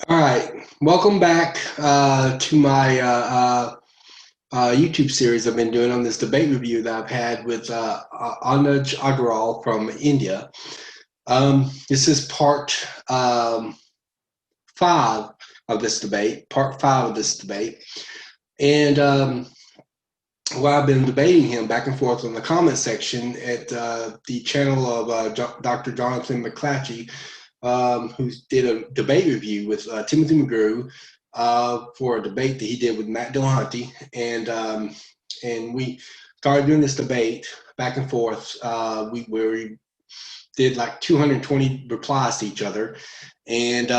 All right, welcome back to my YouTube series I've been doing on this debate review that I've had with Anuj Agarwal from India. This is part 5 of this debate, and while I've been debating him back and forth in the comment section at the channel of Dr. Jonathan McClattchie, who did a debate review with Timothy McGrew for a debate that he did with Matt Dillahunty, and we started doing this debate back and forth. We did like 220 replies to each other, and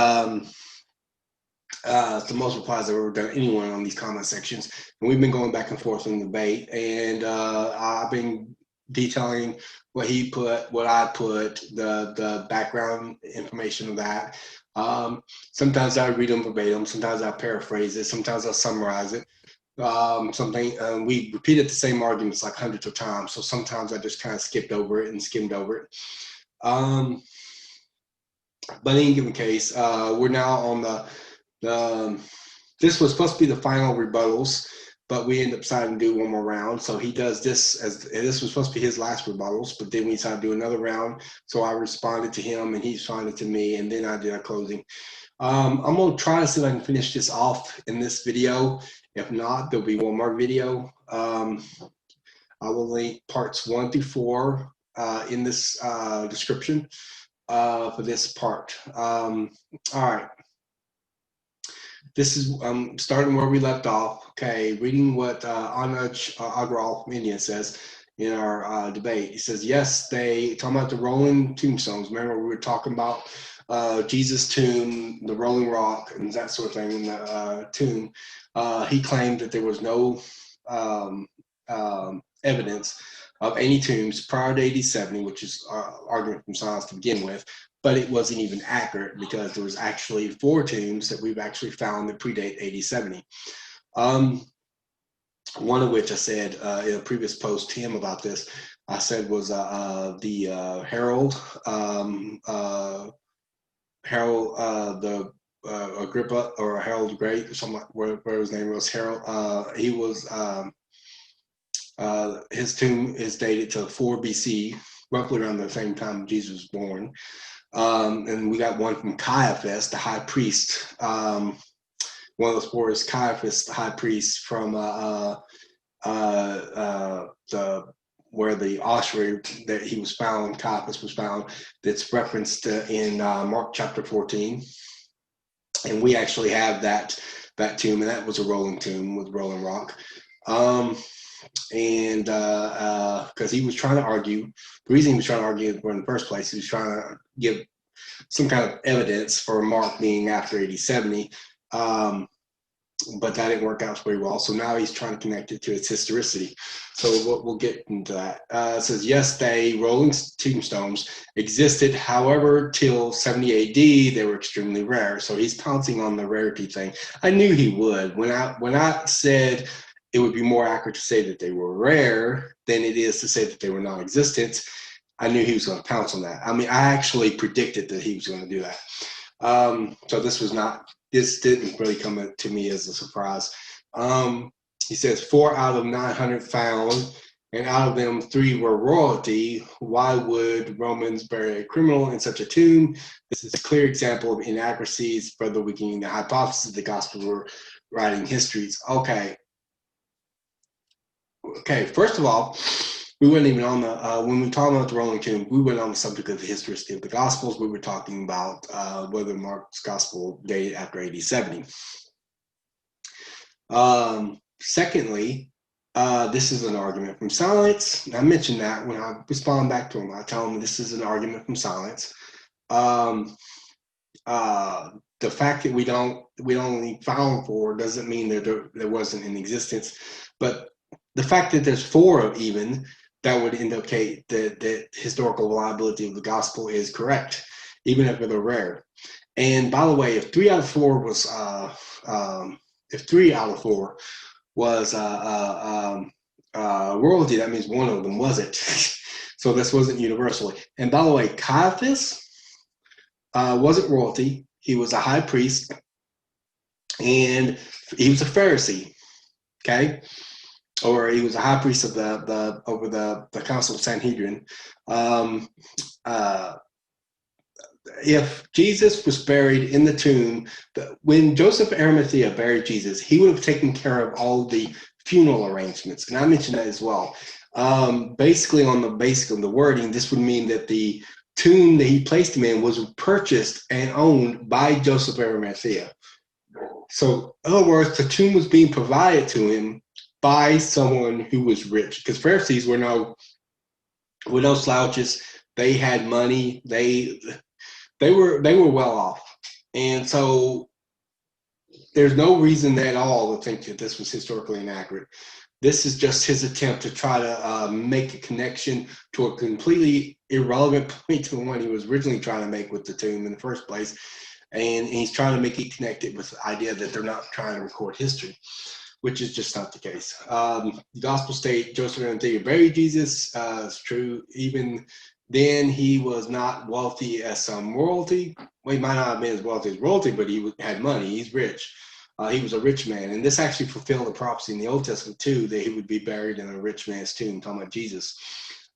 it's the most replies I've ever done anyone on these comment sections. And we've been going back and forth in the debate, and I've been detailing what he put, what I put, the background information of that. Sometimes I read them verbatim, sometimes I paraphrase it, sometimes I summarize it. We repeated the same arguments like hundreds of times, so sometimes I just kind of skipped over it and skimmed over it. But in any given case, we're now on this was supposed to be the final rebuttals, but we end up deciding to do one more round. So he does this this was supposed to be his last rebuttals, but then we decided to do another round. So I responded to him and he responded to me, and then I did a closing. I'm gonna try to see if I can finish this off in this video. If not, there'll be one more video. I will link parts 1 through 4 in this description for this part. All right. This is starting where we left off. Okay, reading what Anuj Agarwal from India says in our debate. He says, yes, talking about the rolling tombstones. Remember, we were talking about Jesus' tomb, the rolling rock, and that sort of thing in the tomb. He claimed that there was no evidence of any tombs prior to AD 70, which is argument from science to begin with. But it wasn't even accurate because there was actually 4 tombs that we've actually found that predate AD 70. One of which I said in a previous post to him about this, I said was the Harold, the Agrippa or Harold the Great, or something like where his name was Harold. He was his tomb is dated to 4 BC, roughly around the same time Jesus was born. And we got one from Caiaphas, the high priest. One of those 4 is Caiaphas, the high priest, from where the ossuary that he was found, Caiaphas was found, that's referenced in Mark chapter 14. And we actually have that tomb, and that was a rolling tomb with rolling rock. And because he was trying to argue, the reason he was trying to argue in the first place, he was trying to give some kind of evidence for Mark being after AD 70, but that didn't work out very well. So now he's trying to connect it to its historicity. So we'll get into that. It says, yes, rolling tombstones existed. However, till 70 AD, they were extremely rare. So he's pouncing on the rarity thing. I knew he would. When I said it would be more accurate to say that they were rare than it is to say that they were non-existent, I knew he was going to pounce on that. I mean, I actually predicted that he was going to do that. So this didn't really come to me as a surprise. He says 4 out of 900 found, and out of them 3 were royalty. Why would Romans bury a criminal in such a tomb? This is a clear example of inaccuracies, further weakening the hypothesis the gospel were writing histories. Okay, first of all, we weren't even on the, when we talked about the rolling tomb, we went on the subject of the historicity of the Gospels. We were talking about whether Mark's Gospel dated after AD 70. Secondly, this is an argument from silence. I mentioned that when I respond back to him, I tell him this is an argument from silence. The fact that we only found 4 doesn't mean that there wasn't in existence, but the fact that there's 4 even, that would indicate that the historical reliability of the gospel is correct, even if they're rare. And by the way, if 3 out of 4 was royalty, that means one of them wasn't. So this wasn't universally. And by the way, Caiaphas wasn't royalty. He was a high priest. and he was a Pharisee, okay, or he was a high priest of the Council of Sanhedrin. Um, uh, if Jesus was buried in the tomb, when Joseph of Arimathea buried Jesus, he would have taken care of all the funeral arrangements, and I mentioned that as well. Basically, on the wording, this would mean that the tomb that he placed him in was purchased and owned by Joseph of Arimathea. So, in other words, the tomb was being provided to him by someone who was rich, because Pharisees were no slouches. They had money. They were well off, and so there's no reason at all to think that this was historically inaccurate. This is just his attempt to try to make a connection to a completely irrelevant point to the one he was originally trying to make with the tomb in the first place. And he's trying to make it connected with the idea that they're not trying to record history, which is just not the case. The gospel state Joseph and Arimathea buried Jesus. It's true. Even then, he was not wealthy as some royalty. Well, he might not have been as wealthy as royalty, but he had money. He's rich. He was a rich man. And this actually fulfilled the prophecy in the Old Testament, too, that he would be buried in a rich man's tomb, talking about Jesus.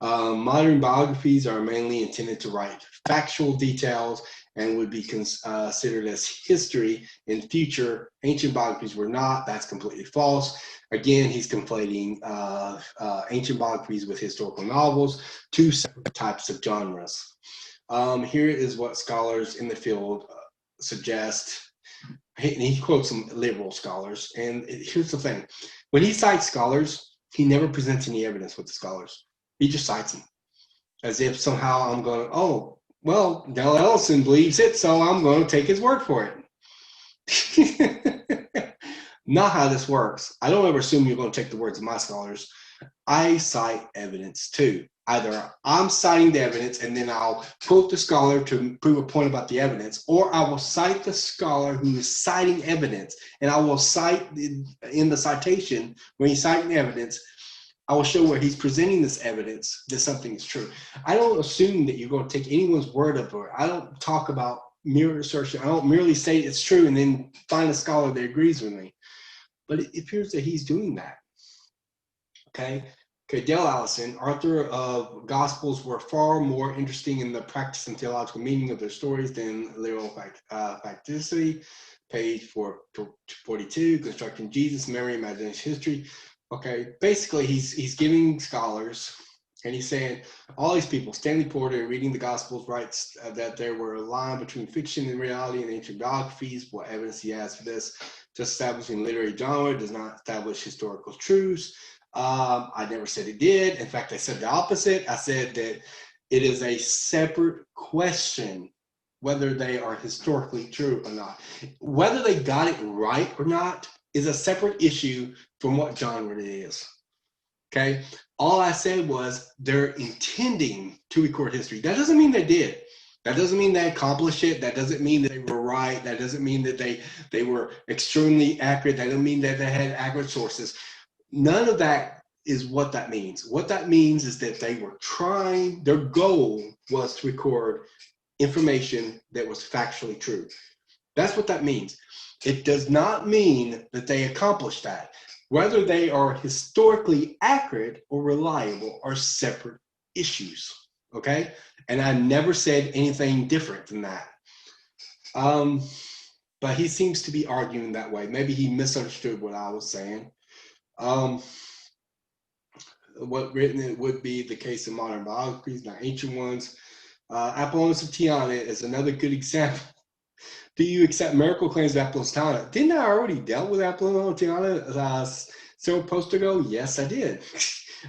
Modern biographies are mainly intended to write factual details and would be considered as history in future. Ancient biographies were not. That's completely false. Again, he's conflating ancient biographies with historical novels, two separate types of genres. Here is what scholars in the field suggest. He quotes some liberal scholars. And here's the thing. When he cites scholars, he never presents any evidence with the scholars. He just cites them as if somehow I'm going, oh, well, Dell Ellison believes it, so I'm going to take his word for it. Not how this works. I don't ever assume you're going to take the words of my scholars. I cite evidence too. Either I'm citing the evidence and then I'll quote the scholar to prove a point about the evidence, or I will cite the scholar who is citing evidence, and I will cite in the citation when he's citing evidence, I will show where he's presenting this evidence that something is true. I don't assume that you're going to take anyone's word of it. I don't talk about mere assertion. I don't merely say it's true and then find a scholar that agrees with me. But it appears that he's doing that. Okay, Dale Allison, author of Gospels, were far more interesting in the practice and theological meaning of their stories than literal facticity. Page 442, Constructing Jesus, Memory, Imagination, History. Okay, basically he's giving scholars, and he's saying all these people, Stanley Porter, reading the Gospels, writes that there were a line between fiction and reality in ancient biographies. What evidence he has for this? Just establishing literary genre does not establish historical truths. I never said it did. In fact, I said the opposite. I said that it is a separate question whether they are historically true or not. Whether they got it right or not is a separate issue from what genre it is. Okay? All I said was they're intending to record history. That doesn't mean they did. That doesn't mean they accomplished it. That doesn't mean that they were right. That doesn't mean that they were extremely accurate. That doesn't mean that they had accurate sources. None of that is what that means. What that means is that they were trying, their goal was to record information that was factually true. That's what that means. It does not mean that they accomplished that. Whether they are historically accurate or reliable are separate issues, okay? And I never said anything different than that. But he seems to be arguing that way. Maybe he misunderstood what I was saying. What written it would be the case in modern biographies, not ancient ones. Apollonius of Tyana is another good example. Do you accept miracle claims of Apollonius of Tyana? Didn't I already dealt with Apollonius of Tyana several posts ago? Yes, I did.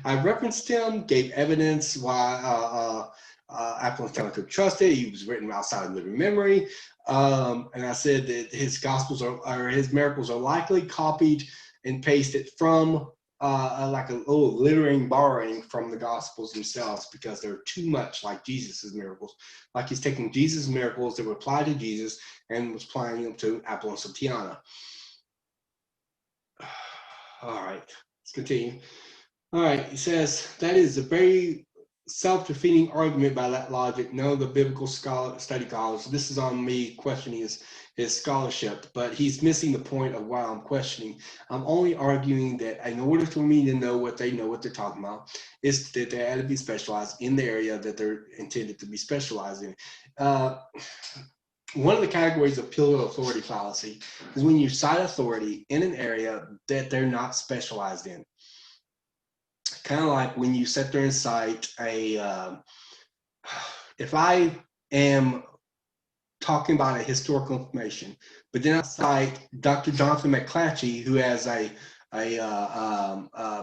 I referenced him, gave evidence why Apollonius of Tyana could trust it. He was written outside of living memory. And I said that his gospels or his miracles are likely copied and pasted from like a little littering borrowing from the gospels themselves, because they're too much like Jesus's miracles. Like he's taking Jesus' miracles that were applied to Jesus and was applying them to Apollonius of Tyana. All right, let's continue. All right, he says that is a very self-defeating argument by that logic. No, the biblical study scholars, this is on me questioning his scholarship, but he's missing the point of why I'm questioning. I'm only arguing that in order for me to know what they're talking about, is that they had to be specialized in the area that they're intended to be specialized in. One of the categories of pillar authority fallacy is when you cite authority in an area that they're not specialized in. Kind of like when you sit there and cite if I am talking about a historical information, but then I cite Dr. Jonathan McClattchie, who has a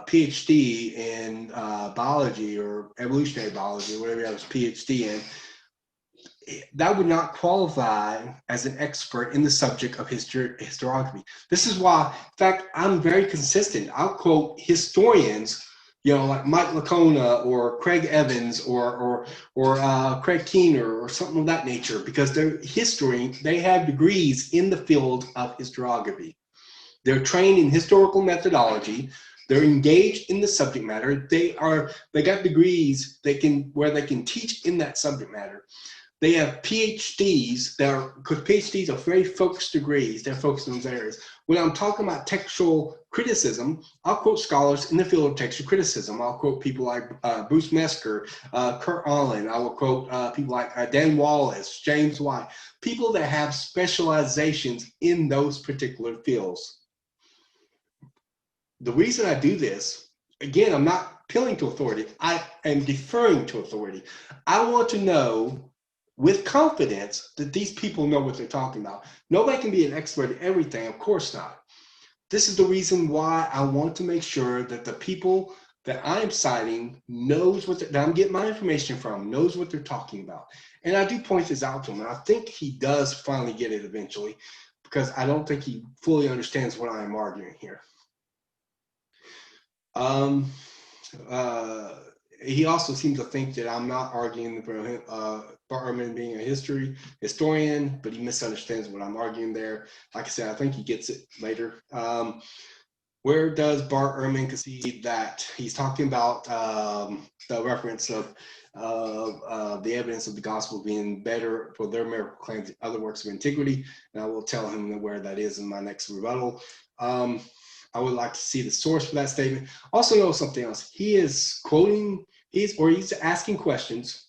PhD in biology or evolutionary biology, or whatever he has a PhD in, that would not qualify as an expert in the subject of historiography. This is why, in fact, I'm very consistent. I'll quote historians, like Mike Lacona or Craig Evans or Craig Keener or something of that nature, because they have degrees in the field of historiography. They're trained in historical methodology. They're engaged in the subject matter. They got degrees where they can teach in that subject matter. They have PhDs because PhDs are very focused degrees. They're focused in those areas. When I'm talking about textual criticism, I'll quote scholars in the field of textual criticism. I'll quote people like Bruce Mesker, Kurt Allen. I will quote people like Dan Wallace, James White, people that have specializations in those particular fields. The reason I do this, again, I'm not appealing to authority. I am deferring to authority. I want to know with confidence that these people know what they're talking about. Nobody can be an expert at everything, of course not. This is the reason why I want to make sure that the people that I'm citing knows that I'm getting my information from, knows what they're talking about. And I do point this out to him, and I think he does finally get it eventually, because I don't think he fully understands what I'm arguing here. He also seems to think that I'm not arguing for Bart Ehrman being a historian, but he misunderstands what I'm arguing there. Like I said, I think he gets it later. Where does Bart Ehrman concede that he's talking about the reference of the evidence of the gospel being better for their miracle claims than other works of antiquity? And I will tell him where that is in my next rebuttal. I would like to see the source for that statement. Also know something else. He is quoting, he's asking questions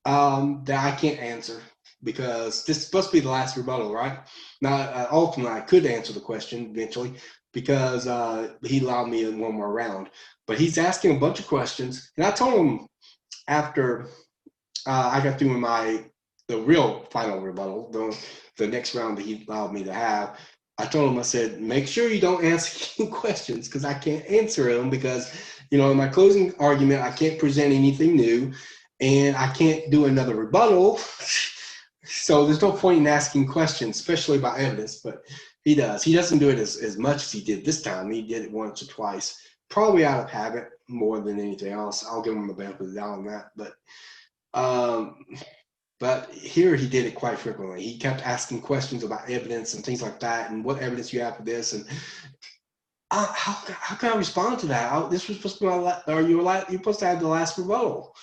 that I can't answer, because this is supposed to be the last rebuttal, right? Now, ultimately, I could answer the question eventually, because he allowed me in one more round. But he's asking a bunch of questions, and I told him after I got through the real final rebuttal, the next round that he allowed me to have, I told him, I said, make sure you don't ask any questions, because I can't answer them, because, in my closing argument, I can't present anything new, and I can't do another rebuttal. So there's no point in asking questions, especially about evidence, but he does. He doesn't do it as much as he did this time. He did it once or twice, probably out of habit more than anything else. I'll give him the benefit of the doubt on that. But here he did it quite frequently. He kept asking questions about evidence and things like that, and what evidence you have for this, and how can I respond to that? This was supposed to be you're supposed to have the last rebuttal,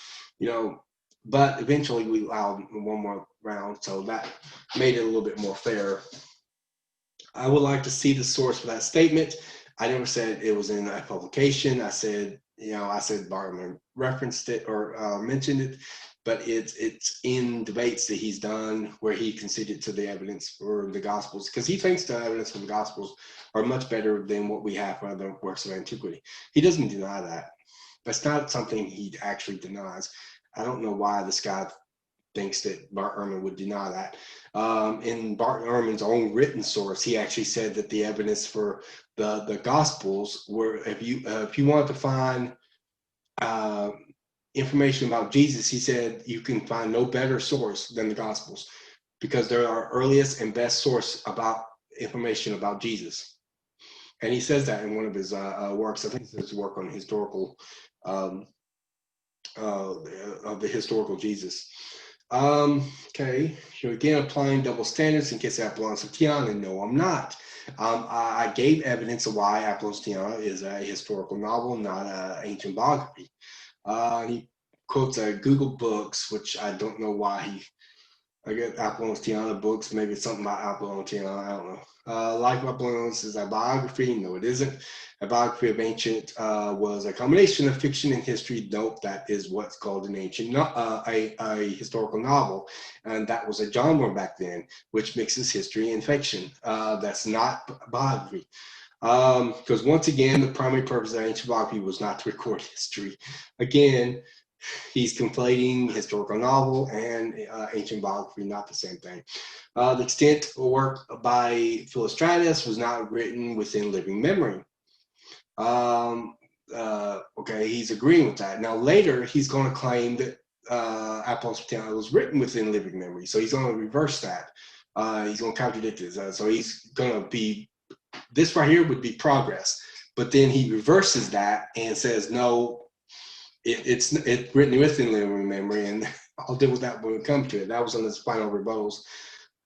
But eventually we allowed one more round, so that made it a little bit more fair. I would like to see the source for that statement. I never said it was in a publication. I said, Bartman referenced it or mentioned it, but it's in debates that he's done where he conceded to the evidence for the Gospels, because he thinks the evidence for the Gospels are much better than what we have for other works of antiquity. He doesn't deny that. That's not something he actually denies. I don't know why this guy thinks that Bart Ehrman would deny that. In Bart Ehrman's own written source, he actually said that the evidence for the Gospels were, if you want to find information about Jesus, he said you can find no better source than the Gospels, because they're our earliest and best source about information about Jesus. And he says that in one of his works. I think it's his work on historical of the historical Jesus. Okay, so again, applying double standards in case Apollonius of Tyana. No, I'm not. I gave evidence of why Apollonius of Tyana is a historical novel, not an ancient biography. He quotes Google Books, which I don't know why he. I get Apollonius Tiana books. Maybe it's something about Apollonius Tiana. I don't know. Life of Apollonius is a biography. No, it isn't. A biography of ancient was a combination of fiction and history. Nope, that is what's called an ancient, a historical novel, and that was a genre back then, which mixes history and fiction. That's not biography. Because once again, the primary purpose of ancient biography was not to record history. Again, he's conflating historical novel and ancient biography, not the same thing. The extant work by Philostratus was not written within living memory. Okay, he's agreeing with that. Now later, he's going to claim that Apollonius Tiana was written within living memory. So he's going to reverse that. He's going to contradict this. So he's going to be, this right here would be progress. But then he reverses that and says, no, it's written within living memory, and I'll deal with that when we come to it. That was on his final rebuttals,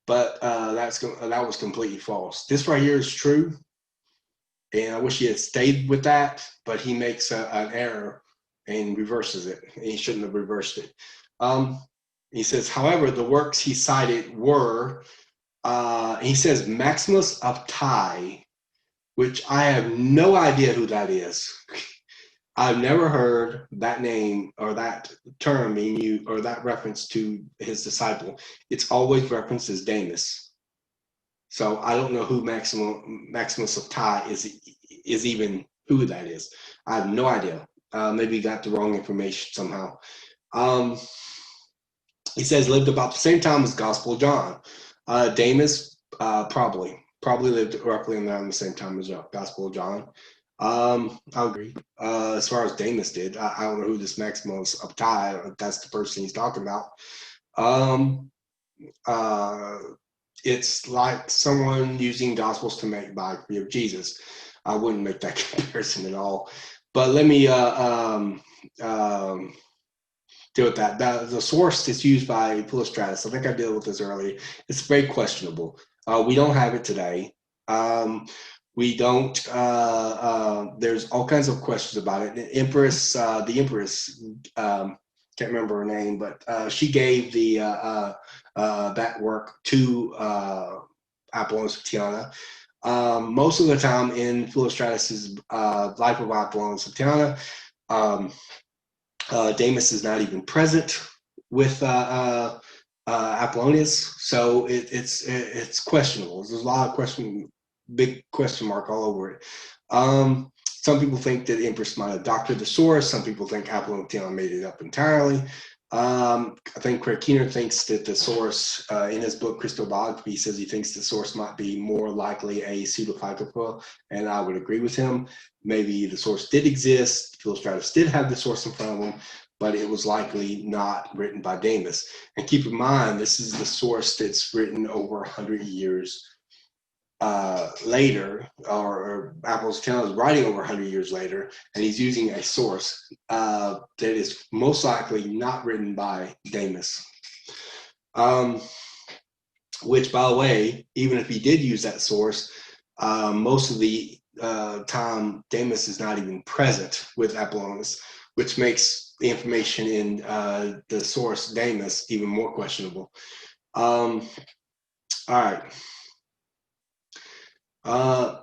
but that was completely false. This right here is true, and I wish he had stayed with that, but he makes an error and reverses it. And he shouldn't have reversed it. He says, however, the works he cited were, he says Maximus of Tyre, which I have no idea who that is. I've never heard that name or that term being used or that reference to his disciple. It's always referenced as Damas. So I don't know who Maximus of Tyre is even who that is. I have no idea. Maybe he got the wrong information somehow. He says lived about the same time as Gospel of John. Damas probably lived roughly around the same time as Gospel of John. I agree. As far as Damas did, I don't know who this Maximus of Tyre, that's the person he's talking about. It's like someone using Gospels to make biography of Jesus. I wouldn't make that comparison at all. But let me deal with that. The source that's used by Philostratus, I think I dealt with this earlier, it's very questionable. We don't have it today. We don't, there's all kinds of questions about it. The Empress, can't remember her name, but she gave that work to Apollonius of Tiana. Most of the time in Philostratus's Life of Apollonius of Tiana, Damas is not even present with Apollonius, so it's questionable. There's a lot of big question mark all over it. Some people think that the Empress might have doctored the source. Some people think Apollonius of Tiana made it up entirely. I think Craig Keener thinks that the source, in his book Christobiography, says he thinks the source might be more likely a pseudepigrapha, and I would agree with him. Maybe the source did exist, Philostratus did have the source in front of him, but it was likely not written by Damas. And keep in mind, this is the source that's written over 100 years later, or Apollonius of Tiana is writing over 100 years later, and he's using a source that is most likely not written by Damas. Which, by the way, even if he did use that source, most of the time Damas is not even present with Apollonius, which makes the information in the source Damas even more questionable. All right.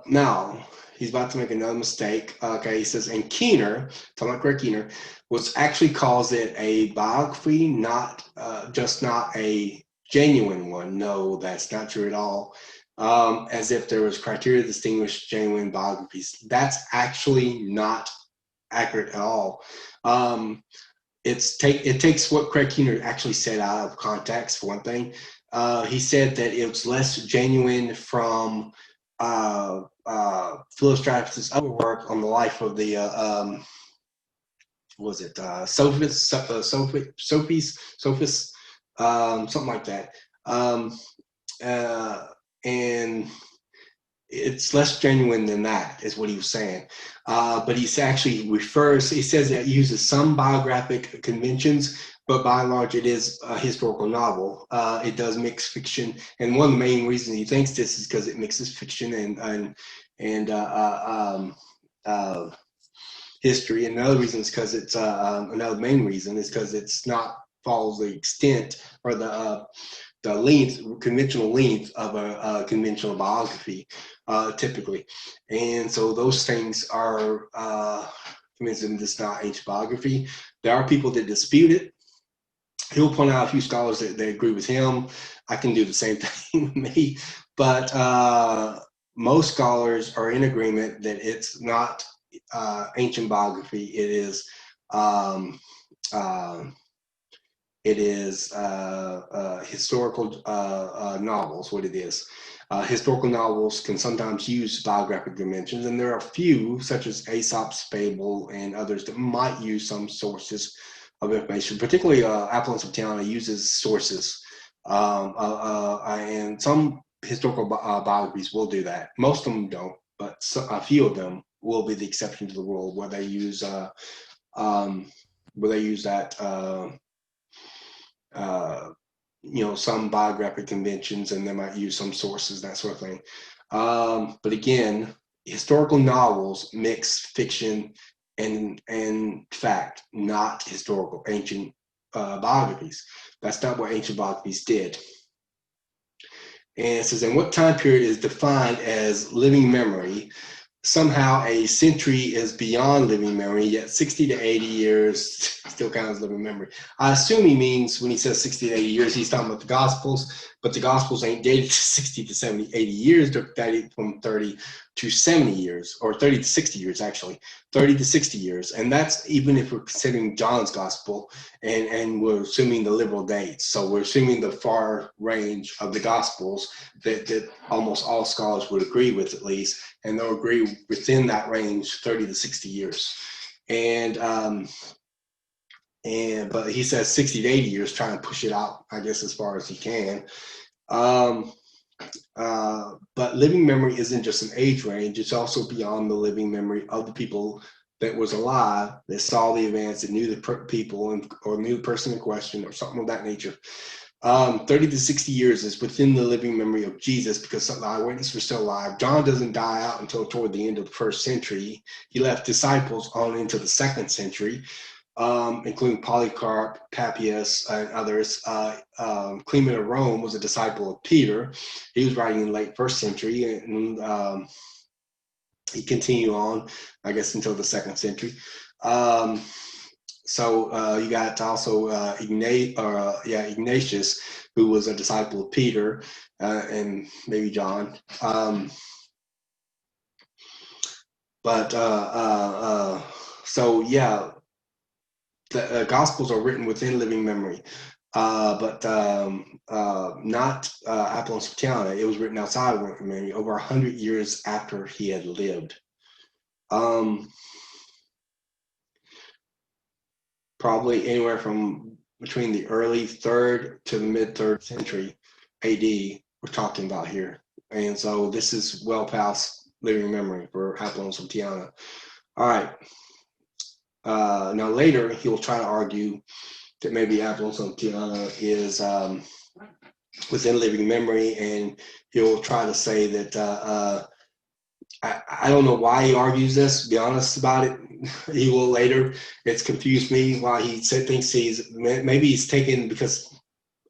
Now he's about to make another mistake. Okay, he says, and Keener, talking about Craig Keener, was actually calls it a biography, not just not a genuine one. No, that's not true at all. As if there was criteria to distinguish genuine biographies. That's actually not accurate at all. It takes what Craig Keener actually said out of context, for one thing. He said that it was less genuine from Philostratus' other work on the life of the Sophists, something like that, and it's less genuine than that, is what he was saying. But he actually he says that it uses some biographic conventions, but by and large, it is a historical novel. It does mix fiction, and one of the main reasons he thinks this is because it mixes fiction and history. And another reason is because it's another main reason is because it's not follows the extent or the length, conventional length of a conventional biography, typically. And so those things are convincing this is not ancient biography. There are people that dispute it. He'll point out a few scholars that agree with him. I can do the same thing with me, but most scholars are in agreement that it's not ancient biography. It is historical novels. What it is. Historical novels can sometimes use biographic dimensions, and there are a few, such as Aesop's Fable and others, that might use some sources of information. Particularly, Apple and Septiana uses sources, and some historical biographies will do that. Most of them don't, but a few of them will be the exception to the rule, where they use that. Some biographic conventions, and they might use some sources, that sort of thing. But again, historical novels mix fiction and fact, not historical ancient biographies. That's not what ancient biographies did. And it says, in what time period is defined as living memory? Somehow a century is beyond living memory, yet 60 to 80 years still counts as living memory. I assume he means when he says 60 to 80 years, he's talking about the Gospels, but the Gospels ain't dated to 60 to 70, 80 years. They're dated from 30 to 70 years, or 30 to 60 years, actually, 30 to 60 years. And that's even if we're considering John's Gospel and we're assuming the liberal dates. So we're assuming the far range of the Gospels that almost all scholars would agree with, at least, and they'll agree within that range, 30 to 60 years. But he says 60 to 80 years, trying to push it out, I guess, as far as he can. But living memory isn't just an age range, it's also beyond the living memory of the people that was alive, that saw the events, that knew the people or knew the person in question or something of that nature. 30 to 60 years is within the living memory of Jesus because the eyewitnesses were still alive. John doesn't die out until toward the end of the first century. He left disciples on into the second century, including Polycarp, Papias, and others. Clement of Rome was a disciple of Peter. He was writing in the late first century, and he continued on, I guess, until the second century. So you got also Ignatius, who was a disciple of Peter and maybe John. So yeah, the Gospels are written within living memory, but not Apple and Septiana. It was written outside of living memory over 100 years after he had lived. Probably anywhere from between the early 3rd to the mid-3rd century AD we're talking about here. And so this is well past living memory for Apple and Septiana. All right. Now later, he'll try to argue that maybe Apple and Septiana is within living memory, and he'll try to say that I don't know why he argues this, to be honest about it. He will later. It's confused me why he thinks maybe he's taken because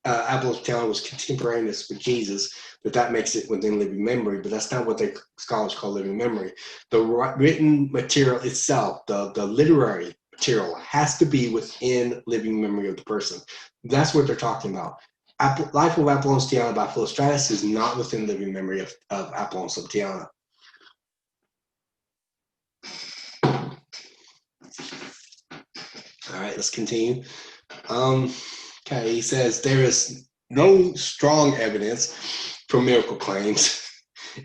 Apple and Septiana was contemporaneous with Jesus, that makes it within living memory, but that's not what the scholars call living memory. The written material itself, the literary material, has to be within living memory of the person. That's what they're talking about. Life of Apple and Septiana by Philostratus is not within living memory of Apple and Septiana. All right, let's continue. Okay, he says there is no strong evidence for miracle claims.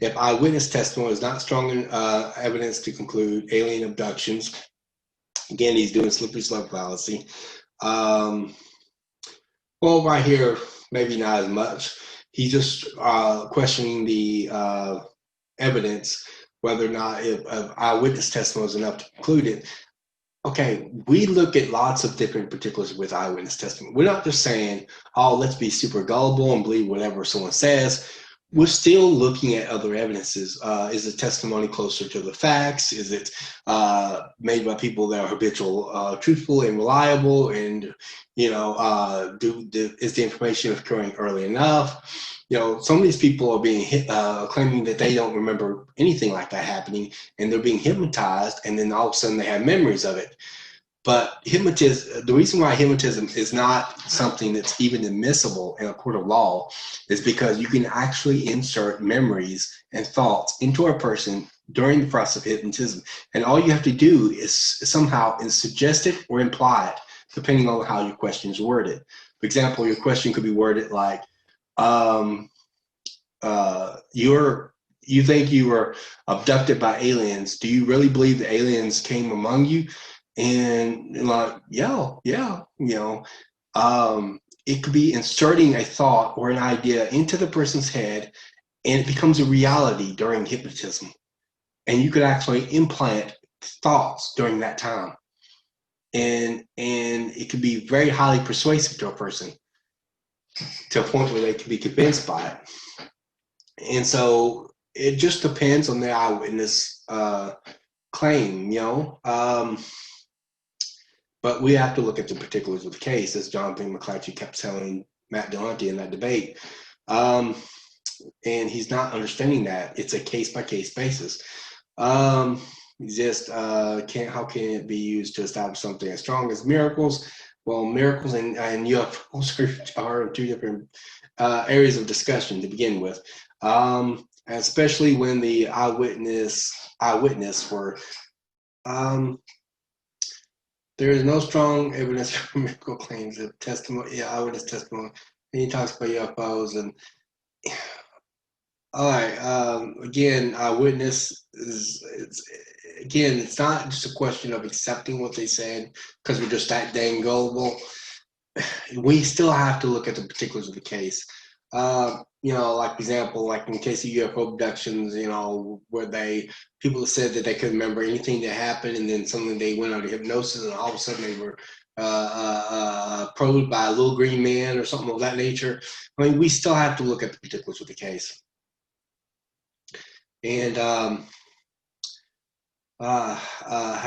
If eyewitness testimony is not strong evidence to conclude alien abductions, again, he's doing slippery slope fallacy. Well, right here, maybe not as much. He's just questioning the evidence, whether or not if eyewitness testimony is enough to conclude it. Okay, we look at lots of different particulars with eyewitness testimony. We're not just saying, oh, let's be super gullible and believe whatever someone says. we're still looking at other evidences. Is the testimony closer to the facts? Is it made by people that are habitual, truthful, and reliable? And is the information occurring early enough? Some of these people are being claiming that they don't remember anything like that happening, and they're being hypnotized, and then all of a sudden they have memories of it. But the reason why hypnotism is not something that's even admissible in a court of law is because you can actually insert memories and thoughts into a person during the process of hypnotism. And all you have to do is somehow suggest it or imply it, depending on how your question is worded. For example, your question could be worded like, you think you were abducted by aliens. Do you really believe the aliens came among you? And like, yeah, it could be inserting a thought or an idea into the person's head, and it becomes a reality during hypnotism. And you could actually implant thoughts during that time. And it could be very highly persuasive to a person to a point where they can be convinced by it. And so it just depends on the eyewitness claim, but we have to look at the particulars of the case, as Jonathan McClattchie kept telling Matt Dillahunty in that debate. And he's not understanding that. It's a case-by-case basis. How can it be used to establish something as strong as miracles? Well, miracles and UFOs are two different areas of discussion to begin with, especially when the eyewitness were there is no strong evidence for miracle claims of testimony. Yeah, eyewitness testimony. And he talks about UFOs and. All right. Again, eyewitness it's not just a question of accepting what they said because we're just that dang gullible. We still have to look at the particulars of the case. Like for example, like in the case of UFO abductions, where people said that they couldn't remember anything that happened, and then suddenly they went under hypnosis, and all of a sudden they were probed by a little green man or something of that nature. I mean, we still have to look at the particulars of the case. And how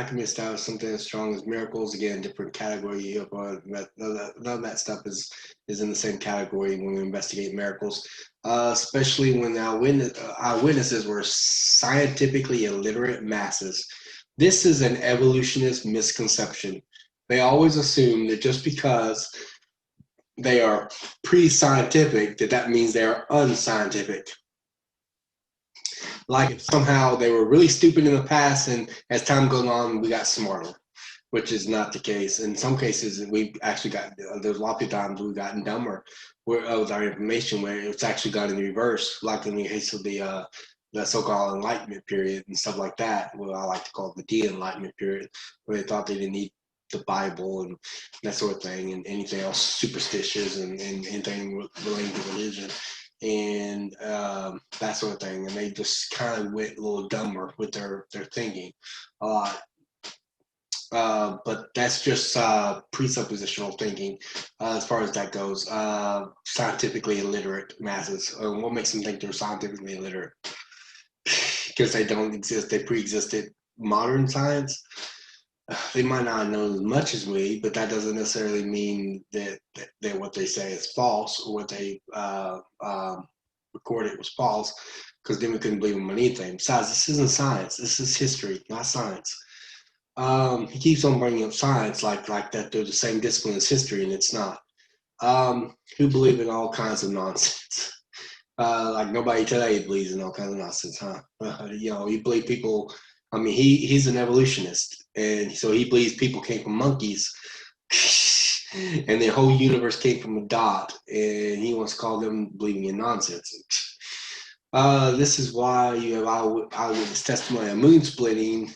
can we establish something as strong as miracles? Again, different category. None of that stuff is in the same category when we investigate miracles, especially when eyewitnesses were scientifically illiterate masses. This is an evolutionist misconception. They always assume that just because they are pre-scientific, that means they are unscientific. Like if somehow they were really stupid in the past, and as time goes on, we got smarter, which is not the case. In some cases, we actually there's a lot of times we've gotten dumber with our information, where it's actually gone in reverse, like in the case of the so-called Enlightenment period and stuff like that. Well, I like to call it the de-Enlightenment period, where they thought they didn't need the Bible and that sort of thing, and anything else superstitious and anything related to religion. And that sort of thing, and they just kind of went a little dumber with their thinking a lot. But that's just presuppositional thinking as far as that goes. Scientifically illiterate masses. What makes them think they're scientifically illiterate? Because they don't exist. They pre-existed modern science. They might not know as much as we, but that doesn't necessarily mean that what they say is false, or what they recorded was false, because then we couldn't believe them on anything. Besides, this isn't science. This is history, not science. He keeps on bringing up science like that they're the same discipline as history, and it's not. Who believe in all kinds of nonsense? Like nobody today believes in all kinds of nonsense, huh? You believe people. I mean, he's an evolutionist, and so he believes people came from monkeys, and the whole universe came from a dot, and he wants to call them believing in nonsense. This is why you have eyewitness testimony on moon splitting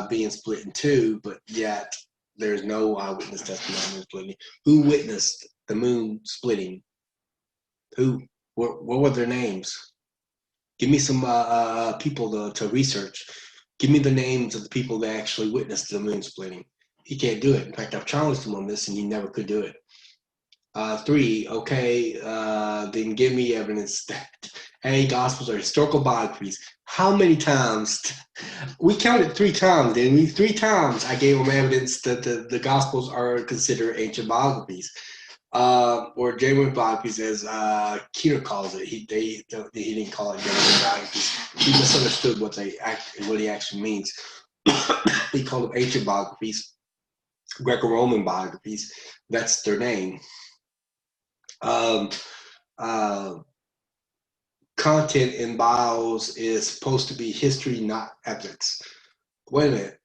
being split in two, but yet there's no eyewitness testimony on moon splitting. Who witnessed the moon splitting? Who? What were their names? Give me some people to research. Give me the names of the people that actually witnessed the moon splitting. He can't do it. In fact, I've challenged him on this, and he never could do it. 3, okay, then give me evidence that hey, Gospels are historical biographies. How many times? We counted 3 times, didn't we? 3 times I gave them evidence that the Gospels are considered ancient biographies. Or genuine biographies, as Keener calls it. He didn't call it genuine biographies. He misunderstood what he actually means. He called them ancient biographies, Greco-Roman biographies. That's their name. Content in bios is supposed to be history, not ethics. Wait a minute.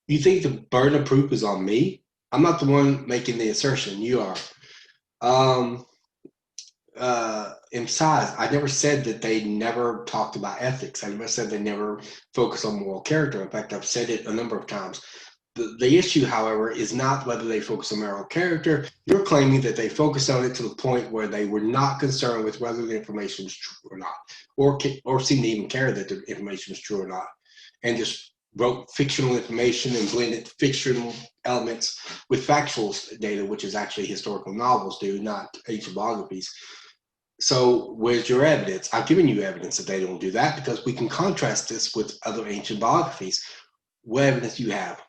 You think the burden of proof is on me? I'm not the one making the assertion. You are. And besides, I never said that they never talked about ethics. I never said they never focused on moral character. In fact, I've said it a number of times. The issue, however, is not whether they focus on moral character. You're claiming that they focused on it to the point where they were not concerned with whether the information was true or not, or seemed to even care that the information was true or not, and just wrote fictional information and blended fictional elements with factual data, which is actually historical novels do, not ancient biographies. So where's your evidence? I've given you evidence that they don't do that because we can contrast this with other ancient biographies. What evidence do you have?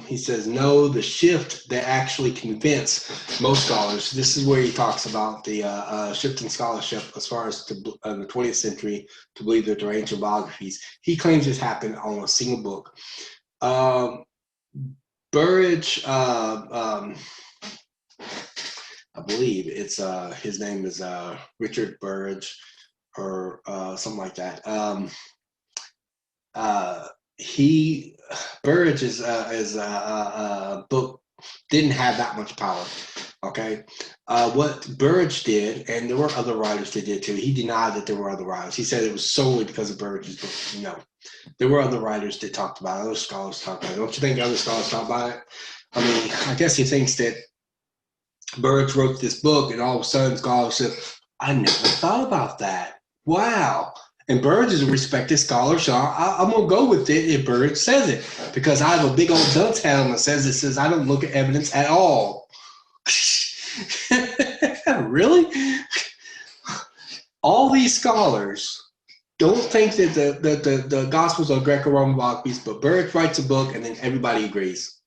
He says, no, the shift that actually convinced most scholars, this is where he talks about the shift in scholarship as far as the 20th century to believe that they're ancient biographies. He claims this happened on a single book. Burridge, I believe it's his name is Richard Burridge or something like that. Burridge's book didn't have that much power. Okay, what Burridge did, and there were other writers that did too. He denied that there were other writers. He said it was solely because of Burridge's book. No, there were other writers that talked about it. Other scholars talked about it. Don't you think other scholars talked about it? I mean, I guess he thinks that Burridge wrote this book, and all of a sudden scholars said, "I never thought about that. Wow." And Burridge is a respected scholar, so I'm going to go with it if Burridge says it, because I have a big old dunce hat on that says I don't look at evidence at all. Really? All these scholars don't think that the Gospels are Greco-Roman biographies, but Burridge writes a book and then everybody agrees.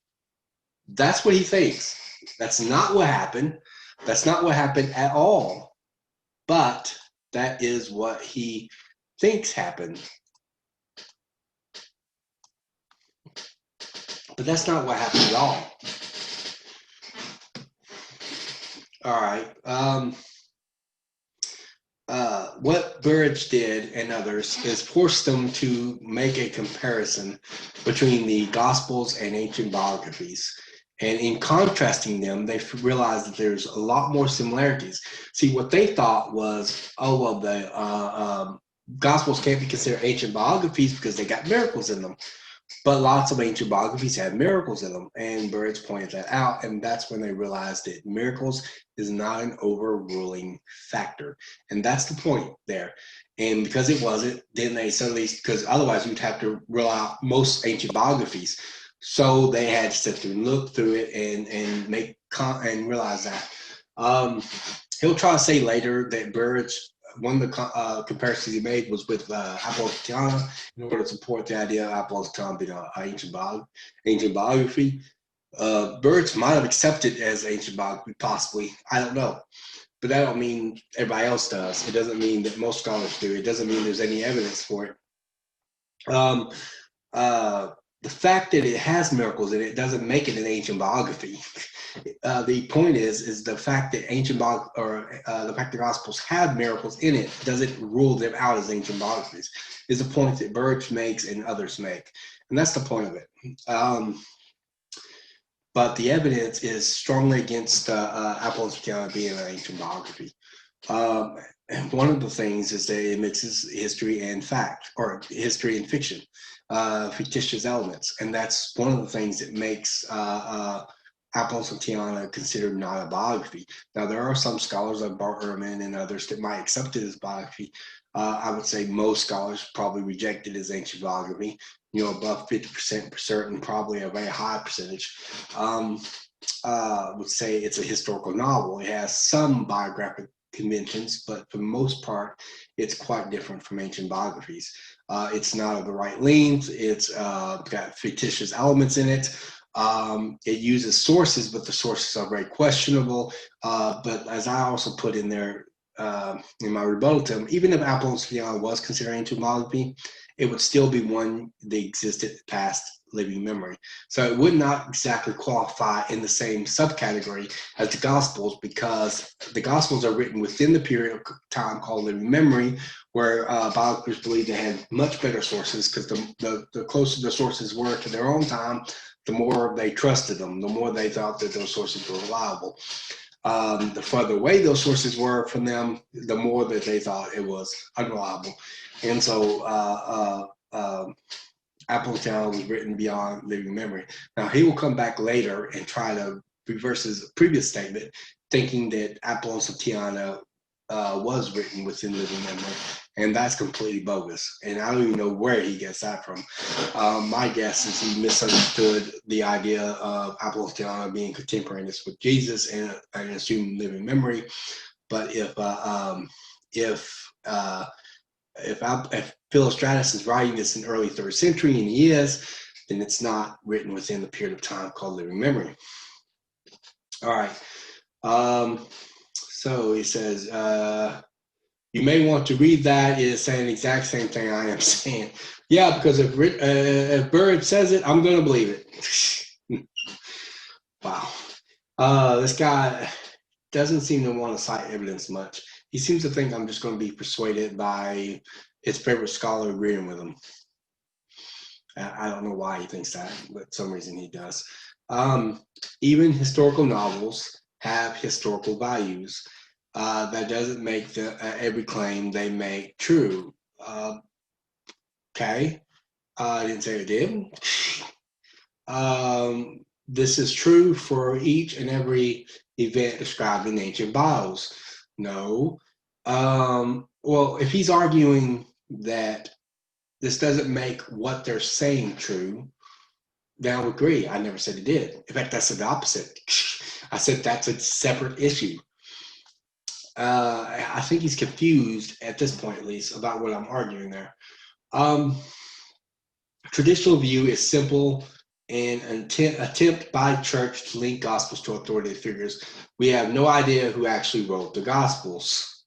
That's what he thinks. That's not what happened. That's not what happened at all. But that is what he thinks happened. But that's not what happened at all. All right. What Burridge did and others is force them to make a comparison between the Gospels and ancient biographies. And in contrasting them, they realized that there's a lot more similarities. See, what they thought was, oh, well, the Gospels can't be considered ancient biographies because they got miracles in them. But lots of ancient biographies have miracles in them, and Burridge pointed that out, and that's when they realized that miracles is not an overruling factor. And that's the point there. And because it wasn't, then they suddenly, because otherwise you'd have to rule out most ancient biographies. So they had to sit through and look through it and realize that. He'll try to say later that Burridge, one of the comparisons he made was with Apollotiana in order to support the idea of Apollotiana being an ancient biography. Burridge might have accepted as ancient biography, possibly. I don't know. But that don't mean everybody else does. It doesn't mean that most scholars do. It doesn't mean there's any evidence for it. The fact that it has miracles in it doesn't make it an ancient biography. The point is the fact that the fact the Gospels have miracles in it doesn't rule them out as ancient biographies. Is the point that Burridge makes and others make, and that's the point of it. But the evidence is strongly against Apollotiana being an ancient biography. And one of the things is that it mixes history and fact, or history and fiction, fictitious elements, and that's one of the things that makes Apollotiana considered not a biography. Now, there are some scholars like Bart Ehrman and others that might accept it as biography. I would say most scholars probably reject it as ancient biography, above 50% for certain, probably a very high percentage. would say it's a historical novel. It has some biographic conventions, but for the most part, it's quite different from ancient biographies. It's not of the right length. It's got fictitious elements in it. It uses sources, but the sources are very questionable. But as I also put in there in my rebuttal to him, even if Apollonius Theon was considered ancient biography, it would still be one that existed past living memory. So it would not exactly qualify in the same subcategory as the Gospels, because the Gospels are written within the period of time called living memory, where biographers believe they had much better sources, because the closer the sources were to their own time, the more they trusted them, the more they thought that those sources were reliable. The further away those sources were from them, the more that they thought it was unreliable. And so Appleton was written beyond living memory. Now, he will come back later and try to reverse his previous statement, thinking that Apollonius of Tyana was written within living memory, and that's completely bogus. And I don't even know where he gets that from. My guess is he misunderstood the idea of Apollonius of Tyana being contemporaneous with Jesus and assumed living memory. But if Philostratus is writing this in early 3rd century, and he is, then it's not written within the period of time called living memory. All right. So he says, you may want to read that. It is saying the exact same thing I am saying. Yeah, because if Bird says it, I'm going to believe it. Wow. This guy doesn't seem to want to cite evidence much. He seems to think I'm just going to be persuaded by his favorite scholar agreeing with him. I don't know why he thinks that, but for some reason he does. Even historical novels have historical values. That doesn't make every claim they make true. Okay, I didn't say it did. This is true for each and every event described in ancient bios. No. Well, if he's arguing that this doesn't make what they're saying true, then I would agree. I never said it did. In fact, I said the opposite. I said that's a separate issue. I think he's confused at this point, at least, about what I'm arguing there. Traditional view is simple and an attempt by the church to link gospels to authoritative figures. We have no idea who actually wrote the gospels.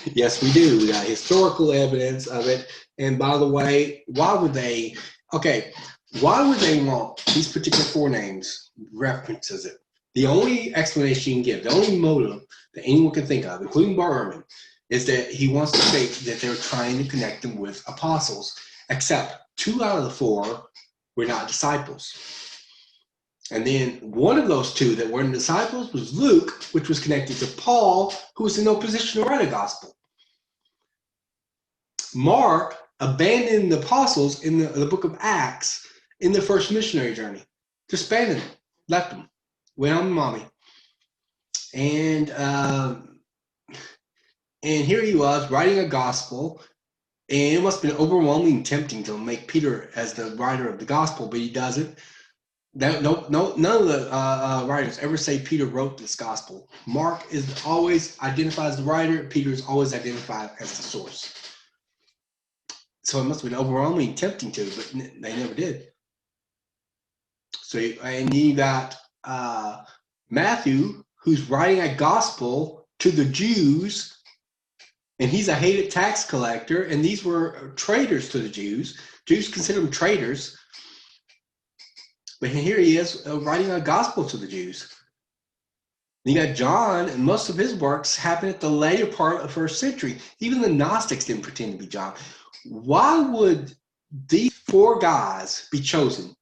Yes, we do. We got historical evidence of it. And by the way, why would they want these particular 4 names references it? The only explanation you can give, the only motive that anyone can think of, including Bar Ehrman, is that he wants to state that they're trying to connect them with apostles, except 2 out of the 4 were not disciples. And then one of those 2 that weren't disciples was Luke, which was connected to Paul, who was in no position to write a gospel. Mark abandoned the apostles in the book of Acts in the first missionary journey. Just abandoned them, left them, went on to mommy. And here he was writing a gospel, and it must have been overwhelmingly and tempting to make Peter as the writer of the gospel, but he doesn't. None of the writers ever say Peter wrote this gospel. Mark is always identified as the writer. Peter is always identified as the source. So it must have been overwhelmingly tempting to, but they never did. So, and you got Matthew, who's writing a gospel to the Jews, and he's a hated tax collector, and these were traitors to the Jews. Jews consider them traitors. But here he is writing a gospel to the Jews. You got John, and most of his works happened at the later part of the 1st century. Even the Gnostics didn't pretend to be John. Why would these 4 guys be chosen?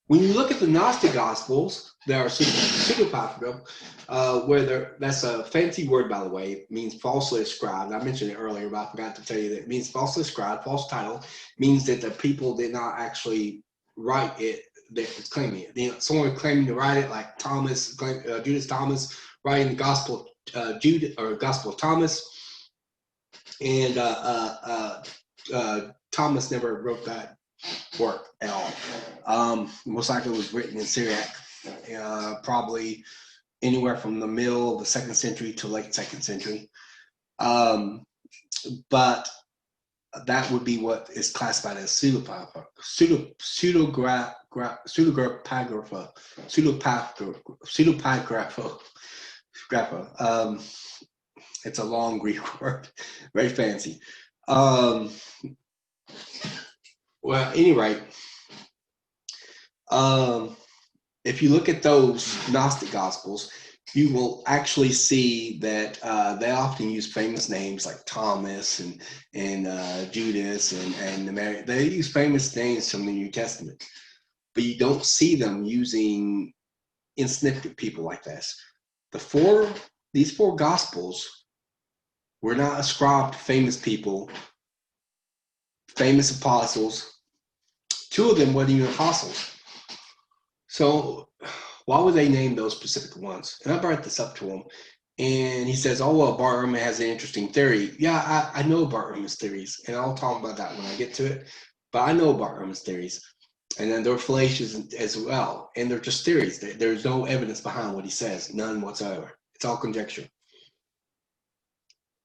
When you look at the Gnostic Gospels, there are super popular, that's a fancy word, by the way. It means falsely ascribed. I mentioned it earlier, but I forgot to tell you that it means falsely ascribed. False title means that the people did not actually write it. They're claiming it. Someone claiming to write it, like Thomas, Judas Thomas, writing the Gospel of Jude or Gospel of Thomas, and Thomas never wrote that work at all. Most likely it was written in Syriac. probably anywhere from the middle of the 2nd century to late 2nd century. But that would be what is classified as pseudepigrapha. It's a long Greek word, very fancy. Well, at any rate, if you look at those Gnostic Gospels, you will actually see that they often use famous names like Thomas and Judas and Mary. They use famous names from the New Testament, but you don't see them using insignificant people like this. These four Gospels were not ascribed to famous people, famous apostles. 2 of them weren't even apostles. So why would they name those specific ones? And I brought this up to him, and he says, oh, well, Bart Ehrman has an interesting theory. Yeah, I know Bart Ehrman's theories, and I'll talk about that when I get to it. But I know Bart Ehrman's theories, and then they're fallacious as well, and they're just theories. There's no evidence behind what he says, none whatsoever. It's all conjecture.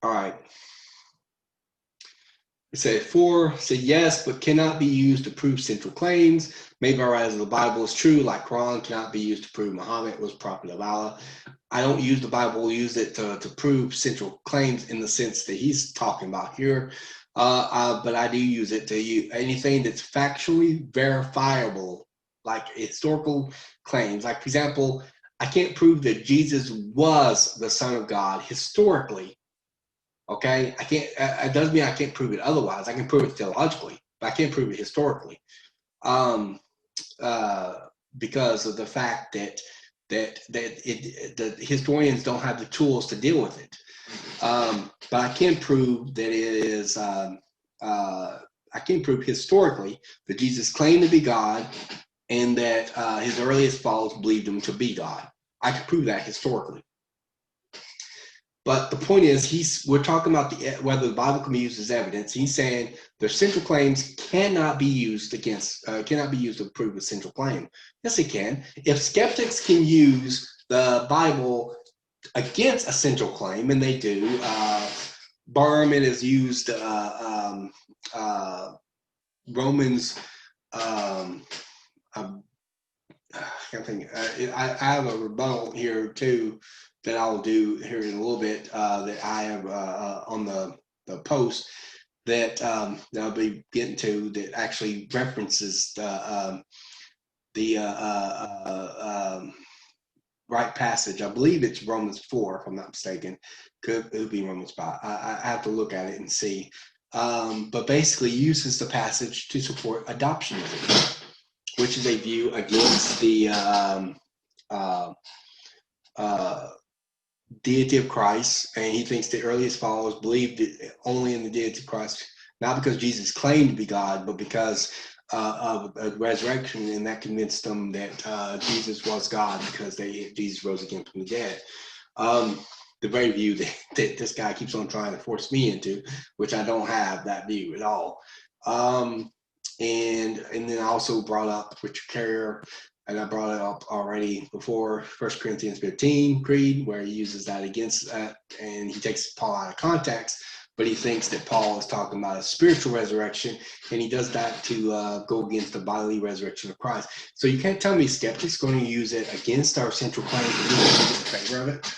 All right. It said 4 said yes, but cannot be used to prove central claims. Maybe as the Bible is true, like Quran cannot be used to prove Muhammad was prophet of Allah. I don't use the Bible, use it to prove central claims in the sense that he's talking about here. But I do use it to use anything that's factually verifiable, like historical claims. Like, for example, I can't prove that Jesus was the Son of God historically. Okay, I can't. It doesn't mean I can't prove it otherwise. I can prove it theologically, but I can't prove it historically, because of the fact that the historians don't have the tools to deal with it. But I can prove that it is. I can prove historically that Jesus claimed to be God, and that his earliest followers believed him to be God. I can prove that historically. But the point is, we're talking about whether the Bible can be used as evidence. He's saying their central claims cannot be used to prove a central claim. Yes, it can. If skeptics can use the Bible against a central claim, and they do, Bart Ehrman has used Romans. I can't think. I have a rebuttal here too that I'll do here in a little bit, that I have on the post that I'll be getting to, that actually references the right passage. I believe it's Romans 4, if I'm not mistaken. Could be Romans 5. I have to look at it and see. But basically uses the passage to support adoptionism, which is a view against the deity of Christ, and he thinks the earliest followers believed only in the deity of Christ, not because Jesus claimed to be God, but because of a resurrection, and that convinced them that Jesus was God because Jesus rose again from the dead. The very view that this guy keeps on trying to force me into, which I don't have that view at all. And then I also brought up Richard Carrier, and I brought it up already before, 1 Corinthians 15 creed, where he uses that against that, and he takes Paul out of context, but he thinks that Paul is talking about a spiritual resurrection, and he does that to go against the bodily resurrection of Christ. So you can't tell me skeptics going to use it against our central claim to in favor of it.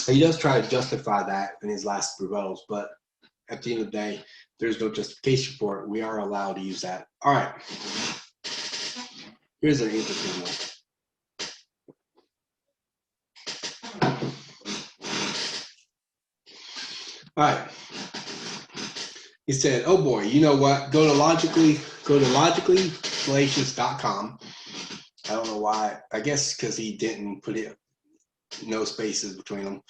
He does try to justify that in his last rebuttals, but at the end of the day, there's no justification for it. We are allowed to use that. All right. Here's an interesting one. All right. He said, oh boy, you know what? Go to logicallyfallacious.com. I don't know why. I guess because he didn't put it, no spaces between them.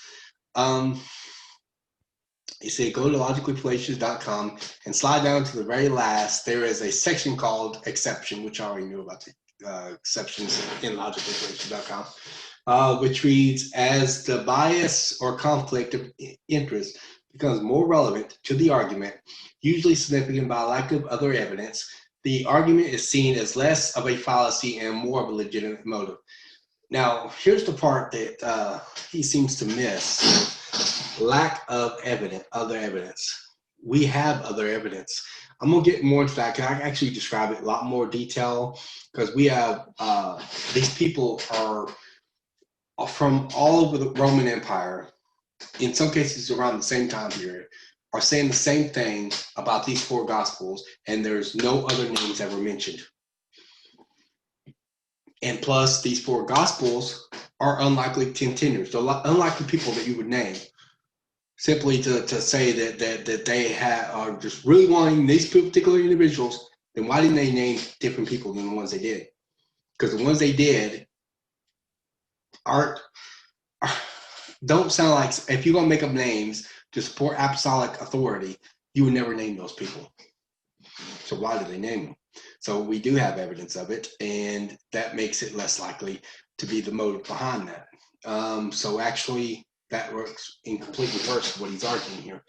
He said, go to logicallyfallacious.com and slide down to the very last. There is a section called exception, which I already knew about the exceptions in logicallyfallacious.com, which reads, as the bias or conflict of interest becomes more relevant to the argument, usually significant by lack of other evidence, the argument is seen as less of a fallacy and more of a legitimate motive. Now, here's the part that he seems to miss: lack of other evidence. We have other evidence. I'm gonna get more into that because I actually describe it a lot more detail because we have these people are from all over the Roman Empire, in some cases around the same time period, are saying the same thing about these four gospels, and there's no other names ever mentioned. And plus, these four gospels are unlikely contenders. They're unlikely people that you would name. Simply to say that they are just really wanting these particular individuals, then why didn't they name different people than the ones they did? Because the ones they did aren't don't sound like, if you're gonna make up names to support apostolic authority, you would never name those people. So why did they name them? So we do have evidence of it, and that makes it less likely to be the motive behind that. So actually, that works in complete reverse of what he's arguing here.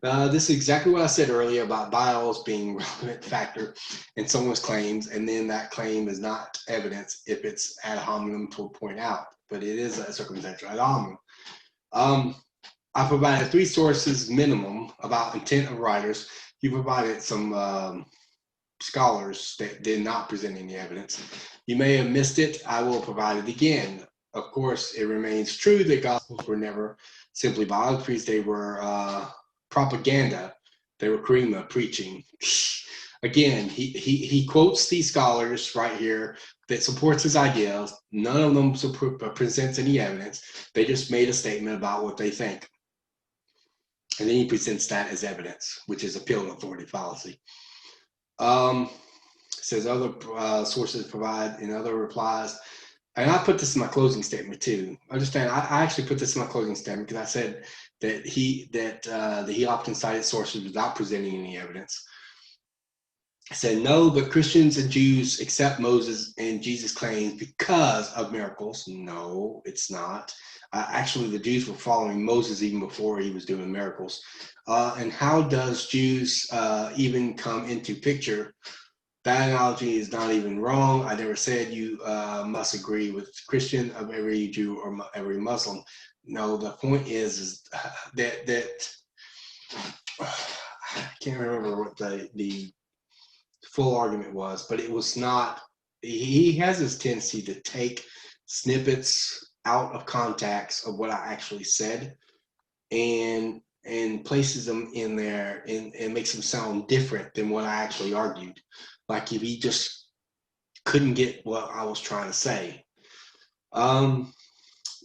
This is exactly what I said earlier about bios being a relevant factor in someone's claims, and then that claim is not evidence if it's ad hominem to point out, but it is a circumstantial ad hominem. I provided 3 sources minimum about intent of writers. You provided some scholars that did not present any evidence. You may have missed it. I will provide it again. Of course, it remains true that gospels were never simply biographies. They were propaganda. They were cream preaching. Again, he quotes these scholars right here that supports his ideas. None of them presents any evidence. They just made a statement about what they think. And then he presents that as evidence, which is appeal to authority fallacy. Says other sources provide in other replies. And I put this in my closing statement too. Understand, I actually put this in my closing statement because I said that he often cited sources without presenting any evidence. I said no, but Christians and Jews accept Moses and Jesus' claims because of miracles. No, it's not. Actually, the Jews were following Moses even before he was doing miracles. And how does Jews even come into picture? That analogy is not even wrong. I never said you must agree with Christian of every Jew or every Muslim. No, the point is that I can't remember what the full argument was, but it was not. He has this tendency to take snippets out of context of what I actually said and places them in there and makes them sound different than what I actually argued. Like if he just couldn't get what I was trying to say.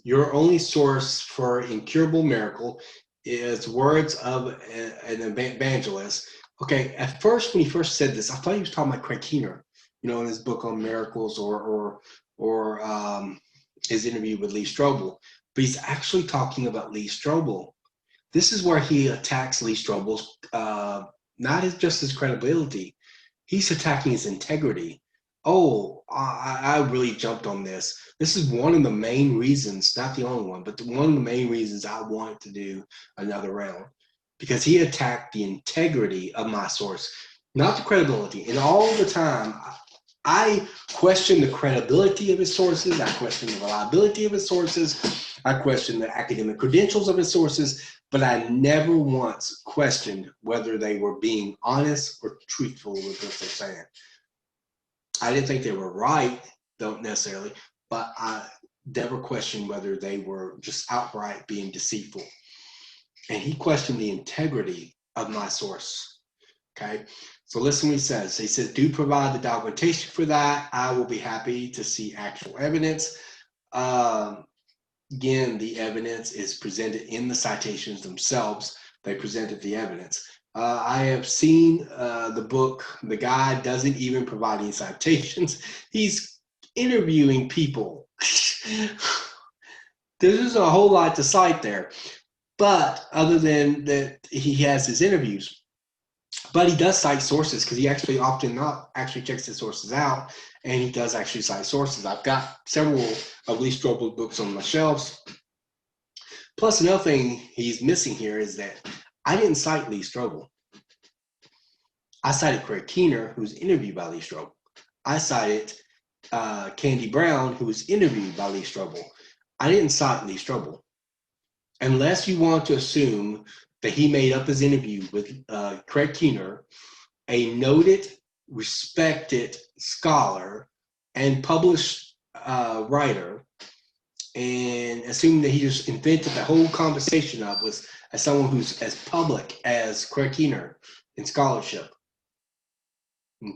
Your only source for incurable miracle is words of an evangelist. Okay, at first when he first said this, I thought he was talking about Craig Keener, in his book on miracles or his interview with Lee Strobel. But he's actually talking about Lee Strobel. This is where he attacks Lee Strobel's, not just his credibility. He's attacking his integrity. Oh, I really jumped on this. This is one of the main reasons, not the only one, but one of the main reasons I wanted to do another round, because he attacked the integrity of my source, not the credibility. And all the time, I question the credibility of his sources. I question the reliability of his sources. I question the academic credentials of his sources, but I never once questioned whether they were being honest or truthful with what they're saying. I didn't think they were right, don't necessarily, but I never questioned whether they were just outright being deceitful. And he questioned the integrity of my source. Okay, so listen what he says. He says, do provide the documentation for that. I will be happy to see actual evidence. Again, the evidence is presented in the citations themselves. They presented the evidence. I have seen the book. The guy doesn't even provide any citations. He's interviewing people. There's a whole lot to cite there. But other than that, he has his interviews. But he does cite sources because he actually often not actually checks his sources out, and he does actually cite sources. I've got several of Lee Strobel's books on my shelves. Plus, another thing he's missing here is that I didn't cite Lee Strobel. I cited Craig Keener, who's interviewed by Lee Strobel. I cited Candy Brown, who was interviewed by Lee Strobel. I didn't cite Lee Strobel. Unless you want to assume that he made up his interview with Craig Keener, a noted, respected scholar and published writer, and assuming that he just invented the whole conversation up was as someone who's as public as Craig Keener in scholarship,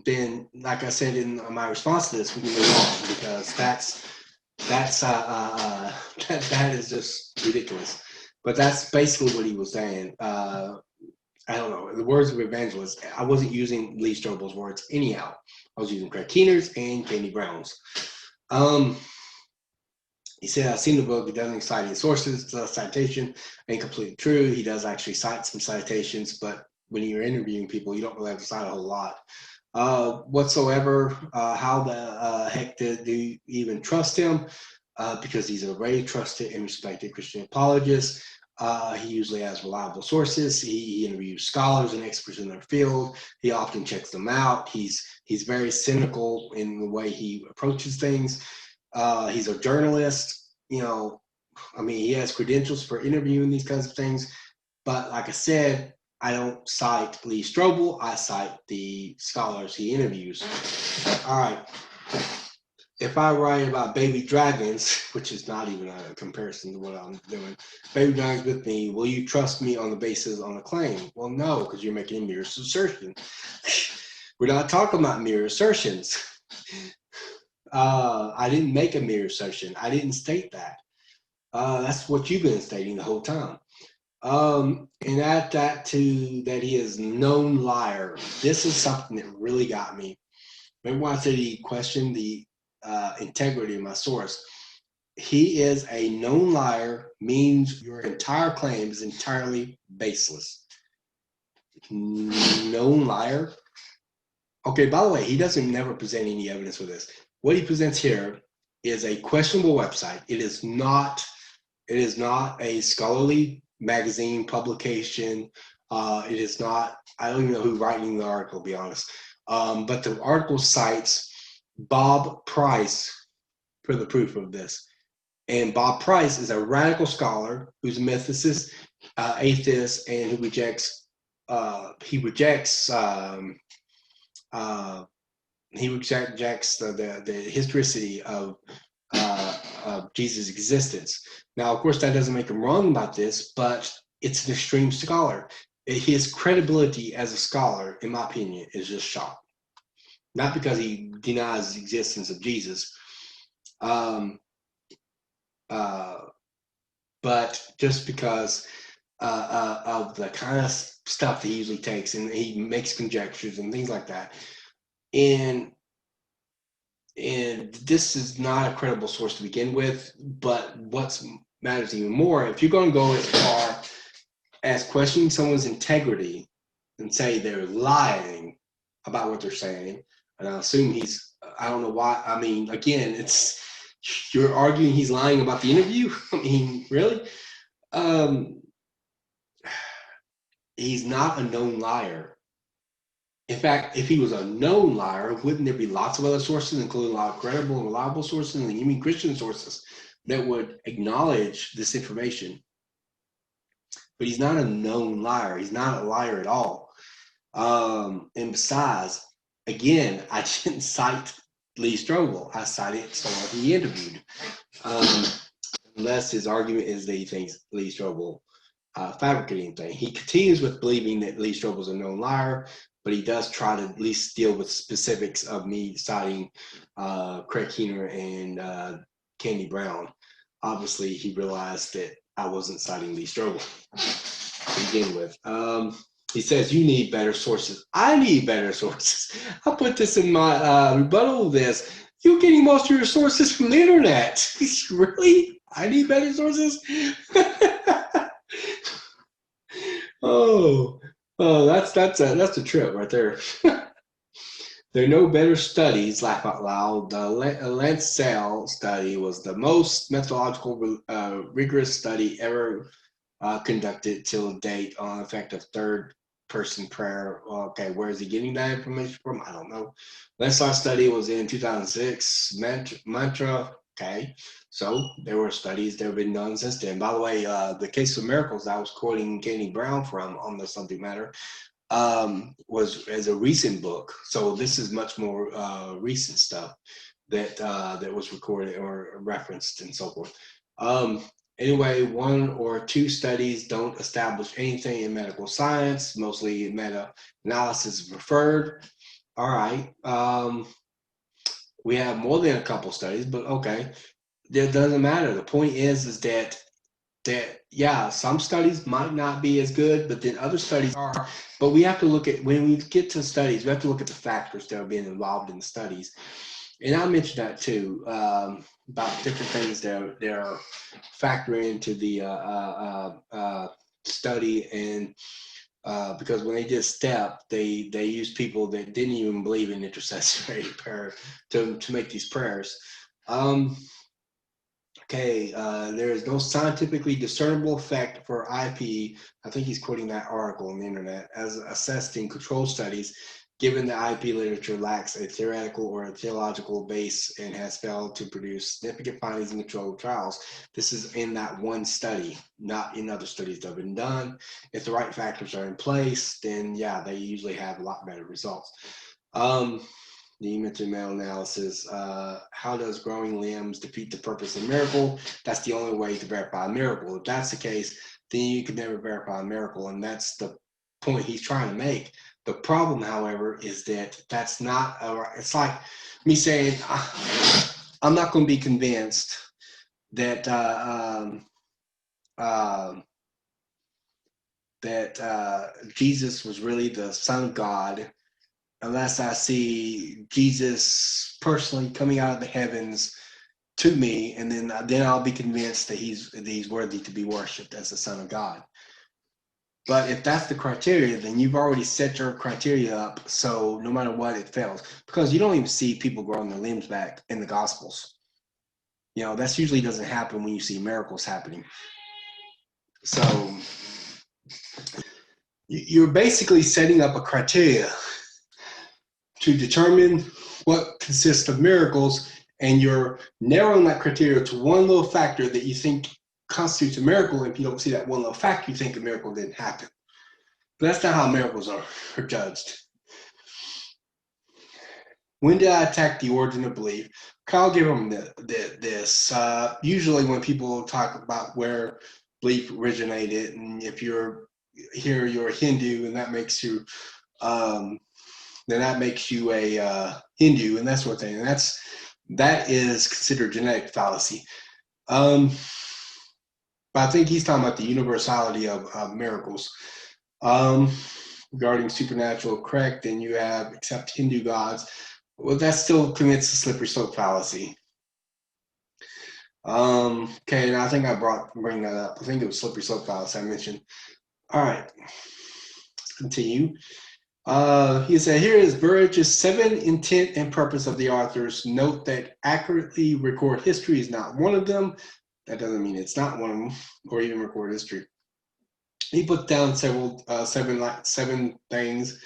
then, like I said in my response to this, we can move on, because that is just ridiculous. But that's basically what he was saying. I don't know, the words of evangelist, I wasn't using Lee Strobel's words anyhow. I was using Craig Keener's and Candy Brown's. He said, I've seen the book, he doesn't cite any sources, the citation ain't completely true. He does actually cite some citations, but when you're interviewing people, you don't really have to cite a whole lot whatsoever. How the heck do you even trust him? Because he's a very trusted and respected Christian apologist. He usually has reliable sources. He interviews scholars and experts in their field. He often checks them out. He's very cynical in the way he approaches things. He's a journalist. You know, I mean, he has credentials for interviewing these kinds of things. But like I said, I don't cite Lee Strobel. I cite the scholars he interviews. All right. If I write about baby dragons, which is not even a comparison to what I'm doing, baby dragons with me, will you trust me on the basis on a claim? Well, no, because you're making a mere assertion. We're not talking about mere assertions. I didn't make a mere assertion. I didn't state that. That's what you've been stating the whole time. And add that to that he is known liar. This is something that really got me. Remember when I said he questioned the integrity of my source? He is a known liar, means your entire claim is entirely baseless. Known liar? Okay, by the way, he doesn't never present any evidence for this. What he presents here is a questionable website. It is not a scholarly magazine publication. It is not, I don't even know who's writing the article, to be honest. But the article cites Bob Price for the proof of this. And Bob Price is a radical scholar who's a mythicist, atheist, and who rejects the historicity of Jesus' existence. Now, of course, that doesn't make him wrong about this, but it's an extreme scholar. His credibility as a scholar, in my opinion, is just shot. Not because he denies the existence of Jesus, but just because of the kind of stuff that he usually takes, and he makes conjectures and things like that. And this is not a credible source to begin with, but what matters even more, if you're going to go as far as questioning someone's integrity and say they're lying about what they're saying, and I assume I don't know why, I mean, again, you're arguing he's lying about the interview? I mean, really? He's not a known liar. In fact, if he was a known liar, wouldn't there be lots of other sources, including a lot of credible and reliable sources, and even Christian sources, that would acknowledge this information? But he's not a known liar. He's not a liar at all. And besides, again, I didn't cite Lee Strobel. I cited someone he interviewed. Unless his argument is that he thinks Lee Strobel fabricated anything. He continues with believing that Lee Strobel is a known liar, but he does try to at least deal with specifics of me citing Craig Keener and Candy Brown. Obviously, he realized that I wasn't citing Lee Strobel to begin with. He says, you need better sources. I need better sources. I put this in my rebuttal of this. You're getting most of your sources from the internet. Really? I need better sources? Oh, that's a trip right there. There are no better studies, laugh out loud. The Lancel study was the most methodological, rigorous study ever conducted till date on the effect of third person prayer. Okay, where is he getting that information from? I don't know. Landslide study was in 2006. Mantra. Okay, so there were studies that have been done since then. By the way, the Case of Miracles I was quoting Kenny Brown from on the subject matter was as a recent book. So this is much more recent stuff that was recorded or referenced and so forth. Anyway, 1 or 2 studies don't establish anything in medical science. Mostly meta-analysis is preferred. All right. We have more than a couple studies, but okay. It doesn't matter. The point is that yeah, some studies might not be as good, but then other studies are. But we have to look at, when we get to studies, we have to look at the factors that are being involved in the studies. And I mentioned that too, about different things that are factoring into the study. And because when they did STEP, they used people that didn't even believe in intercessory prayer to make these prayers. Okay, there is no scientifically discernible effect for IP. I think he's quoting that article on the internet, as assessed in control studies, given the IP literature lacks a theoretical or a theological base and has failed to produce significant findings in controlled trials. This is in that one study, not in other studies that have been done. If the right factors are in place, then yeah, they usually have a lot better results. You mentioned meta-analysis. How does growing limbs defeat the purpose of miracle? That's the only way to verify a miracle. If that's the case, then you can never verify a miracle, and that's the point he's trying to make. The problem, however, is that that's not. It's like me saying, I'm not going to be convinced that Jesus was really the Son of God, unless I see Jesus personally coming out of the heavens to me, and then I'll be convinced that he's worthy to be worshipped as the Son of God. But if that's the criteria, then you've already set your criteria up, so no matter what, it fails. Because you don't even see people growing their limbs back in the Gospels. You know, that usually doesn't happen when you see miracles happening. So you're basically setting up a criteria to determine what consists of miracles, and you're narrowing that criteria to one little factor that you think constitutes a miracle. If you don't see that one little factor, you think a miracle didn't happen. But that's not how miracles are judged. When did I attack the origin of belief? I'll give them this. Usually when people talk about where belief originated, and if you're a Hindu, and that makes you then that makes you a Hindu and that sort of thing. And that is considered genetic fallacy. But I think he's talking about the universality of miracles. Regarding supernatural, correct, then you have except Hindu gods. Well, that still commits a slippery slope fallacy. Okay, and I think I bring that up. I think it was slippery slope fallacy I mentioned. All right, let's continue. He said, here is Burridge's 7 intent and purpose of the authors. Note that accurately record history is not one of them. That doesn't mean it's not one of them, or even record history. He put down seven things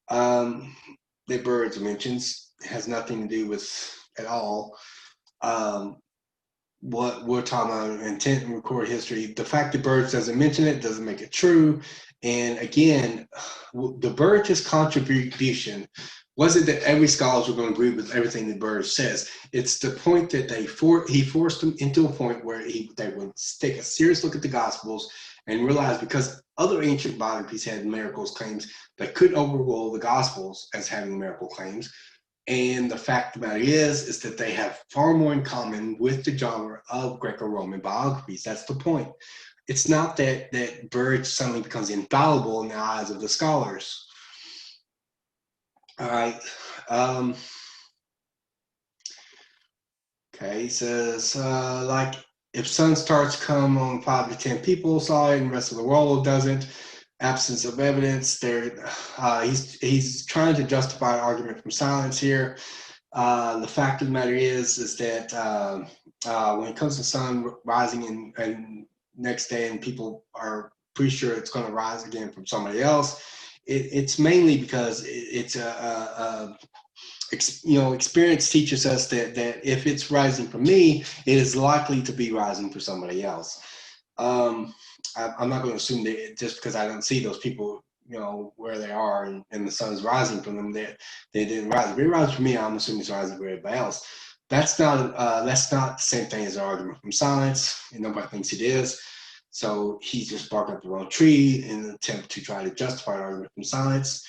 that Burridge mentions. It has nothing to do with at all what we're talking about, intent and record history. The fact that Burridge doesn't mention it doesn't make it true. And again, the Burridge's contribution wasn't that every scholar were going to agree with everything that Burridge says. It's the point that he forced them into a point where they would take a serious look at the Gospels and realize, because other ancient biographies had miracles claims, that could overrule the Gospels as having miracle claims. And the fact of the matter is that they have far more in common with the genre of Greco-Roman biographies. That's the point. It's not that Burridge suddenly becomes infallible in the eyes of the scholars. All right. Okay, he says, like, if sun starts come on 5 to 10 people saw it and the rest of the world doesn't, absence of evidence there. He's trying to justify an argument from silence here. The fact of the matter is that when it comes to sun rising and next day, and people are pretty sure it's going to rise again from somebody else, it's mainly because it's experience teaches us that if it's rising for me, it is likely to be rising for somebody else. I'm not going to assume that just because I don't see those people, where they are and the sun's rising from them, they didn't rise. If it rises for me, I'm assuming it's rising for everybody else. That's not the same thing as an argument from science, and nobody thinks it is. So he's just barking up the wrong tree in an attempt to try to justify an argument from science.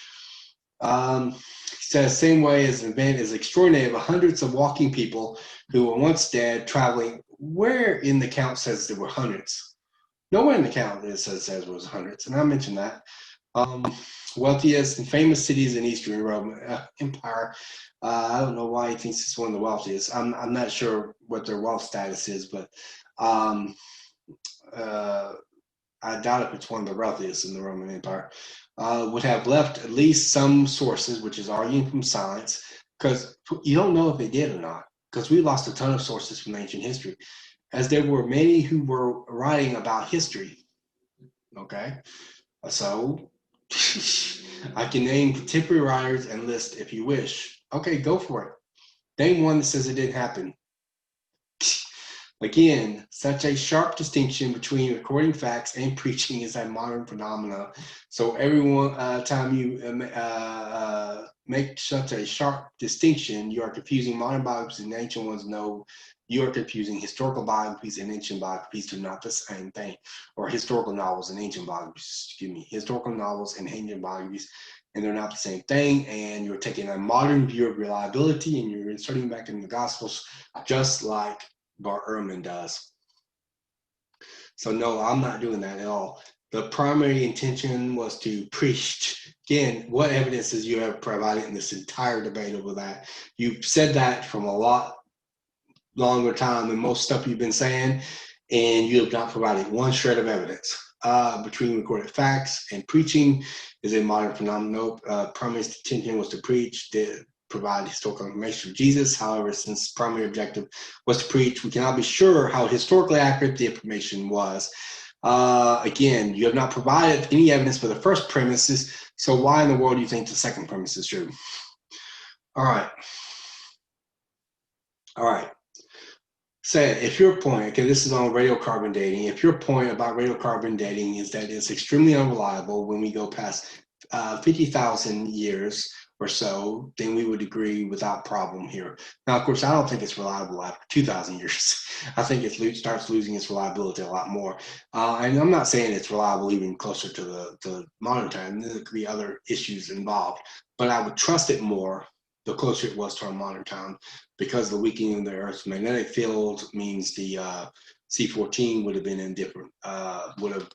He says, same way as an event is extraordinary of hundreds of walking people who were once dead traveling. Where in the count says there were hundreds? Nowhere in the count it says there was hundreds, and I mentioned that. Wealthiest and famous cities in Eastern Roman Empire. I don't know why he thinks it's one of the wealthiest. I'm not sure what their wealth status is, but I doubt if it's one of the wealthiest in the Roman Empire. Would have left at least some sources, which is arguing from science, because you don't know if they did or not, because we lost a ton of sources from ancient history, as there were many who were writing about history. Okay, so I can name contemporary writers and list if you wish. Okay, go for it. Name one that says it didn't happen. Again, such a sharp distinction between recording facts and preaching is a modern phenomenon. So every time you make such a sharp distinction, you are confusing modern biographies and ancient ones. No, you are confusing historical biographies and ancient biographies. They're not the same thing. Or historical novels and ancient biographies. Excuse me, historical novels and ancient biographies, and they're not the same thing. And you're taking a modern view of reliability and you're inserting back in the Gospels, just like Bart Ehrman does. So no, I'm not doing that at all. The primary intention was to preach. Again, what evidences you have provided in this entire debate over that? You've said that from a lot longer time than most stuff you've been saying, and you have not provided one shred of evidence. Between recorded facts and preaching is a modern phenomenon. Primary intention was to preach, provide historical information of Jesus. However, since the primary objective was to preach, we cannot be sure how historically accurate the information was. Again, you have not provided any evidence for the first premises, so why in the world do you think the second premise is true? All right. Say, if your point, okay, this is on radiocarbon dating, if your point about radiocarbon dating is that it's extremely unreliable when we go past 50,000 years or so, then we would agree without problem here. Now, of course, I don't think it's reliable after 2,000 years. I think it starts losing its reliability a lot more. And I'm not saying it's reliable even closer to the modern time. There could be other issues involved, but I would trust it more the closer it was to our modern time, because the weakening of the Earth's magnetic field means the C14 would have been in different, would have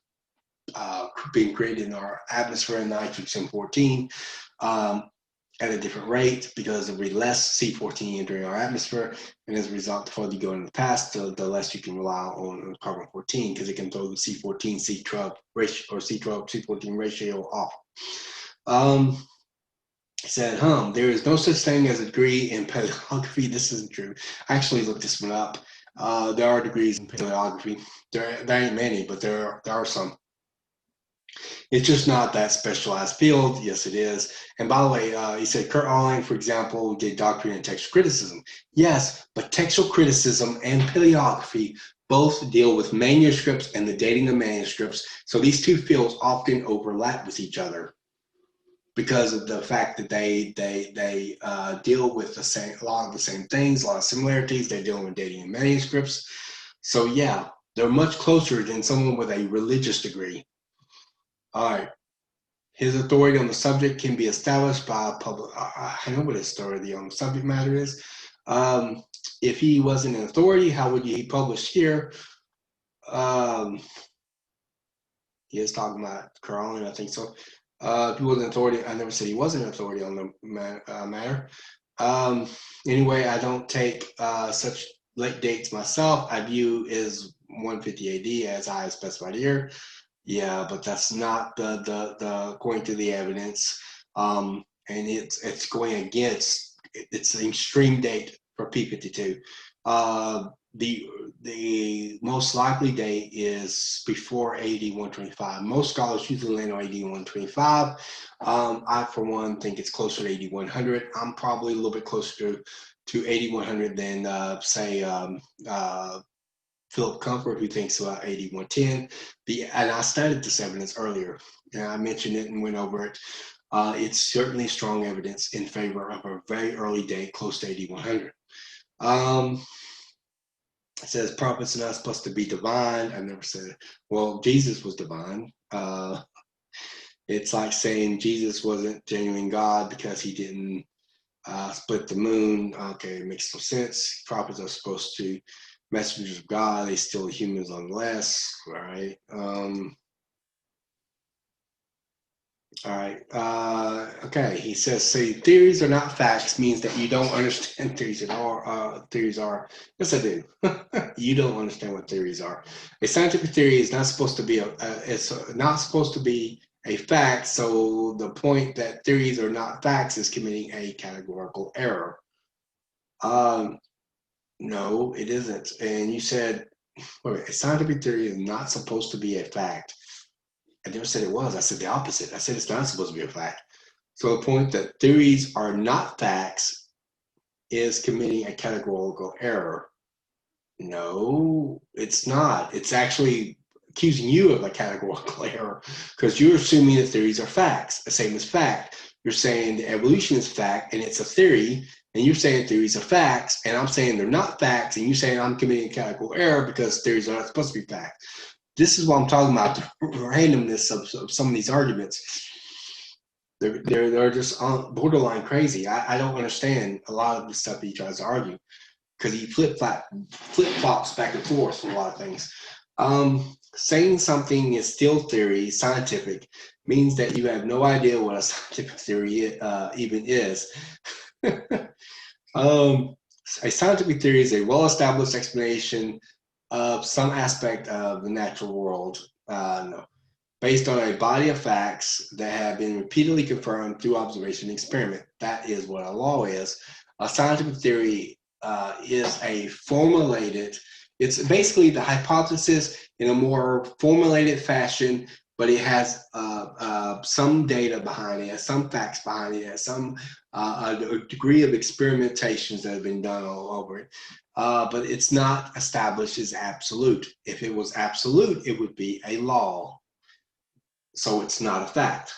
been created in our atmosphere in nitrogen 14 at a different rate, because there will be less C14 entering our atmosphere, and as a result, the further you go in the past, the less you can rely on carbon 14, because it can throw the C14 C12 ratio or C12 C14 ratio off. Said, there is no such thing as a degree in paleography. This isn't true. I actually looked this one up. There are degrees in paleography. There ain't many, but there are some. It's just not that specialized field. Yes, it is. And by the way, he said Kurt Alling, for example, did doctrine and textual criticism. Yes, but textual criticism and paleography both deal with manuscripts and the dating of manuscripts. So these two fields often overlap with each other, because of the fact that they deal with a lot of the same things, a lot of similarities. They deal with dating and manuscripts. So yeah, they're much closer than someone with a religious degree. All right. His authority on the subject can be established by public. I know what his authority on the subject matter is. If he wasn't an authority, how would he publish here? He is talking about Quran, I think so. If he wasn't an authority, I never said he wasn't an authority on the matter. Anyway, I don't take such late dates myself. I view is 150 AD as I specified here. Yeah, but that's not the according to the evidence, and it's going against. It's an extreme date for P52. the most likely date is before AD 125. Most scholars usually land on AD 125. I, for one, think it's closer to AD 100. I'm probably a little bit closer to AD 100 than, say, Philip Comfort, who thinks about AD 110. And I studied this evidence earlier, and I mentioned it and went over it. It's certainly strong evidence in favor of a very early date, close to AD 100. It says prophets are not supposed to be divine. I never said it. Well, Jesus was divine. It's like saying Jesus wasn't genuine God because he didn't split the moon. Okay, it makes no sense. Prophets are supposed to, messengers of God, they still humans nonetheless, right? All right. Okay. He says, "Say theories are not facts," means that you don't understand theories at all. Theories are. Yes, I do. You don't understand what theories are. A scientific theory is not supposed to be it's not supposed to be a fact. So the point that theories are not facts is committing a categorical error. No, it isn't. And you said, wait, a scientific theory is not supposed to be a fact. I never said it was. I said the opposite. I said it's not supposed to be a fact. So the point that theories are not facts is committing a categorical error. No, it's not. It's actually accusing you of a categorical error because you're assuming that theories are facts, the same as fact. You're saying the evolution is fact and it's a theory, and you're saying theories are facts, and I'm saying they're not facts, and you're saying I'm committing a categorical error because theories are not supposed to be facts. This is what I'm talking about, the randomness of some of these arguments. They're just borderline crazy. I don't understand a lot of the stuff he tries to argue because he flip-flops back and forth on a lot of things. Saying something is still theory, scientific, means that you have no idea what a scientific theory even is. A scientific theory is a well-established explanation of some aspect of the natural world, no, based on a body of facts that have been repeatedly confirmed through observation and experiment. That is what a law is. A scientific theory is a formulated, it's basically the hypothesis in a more formulated fashion, but it has some data behind it, some facts behind it, some a degree of experimentations that have been done all over it. But it's not established as absolute. If it was absolute, it would be a law. So it's not a fact.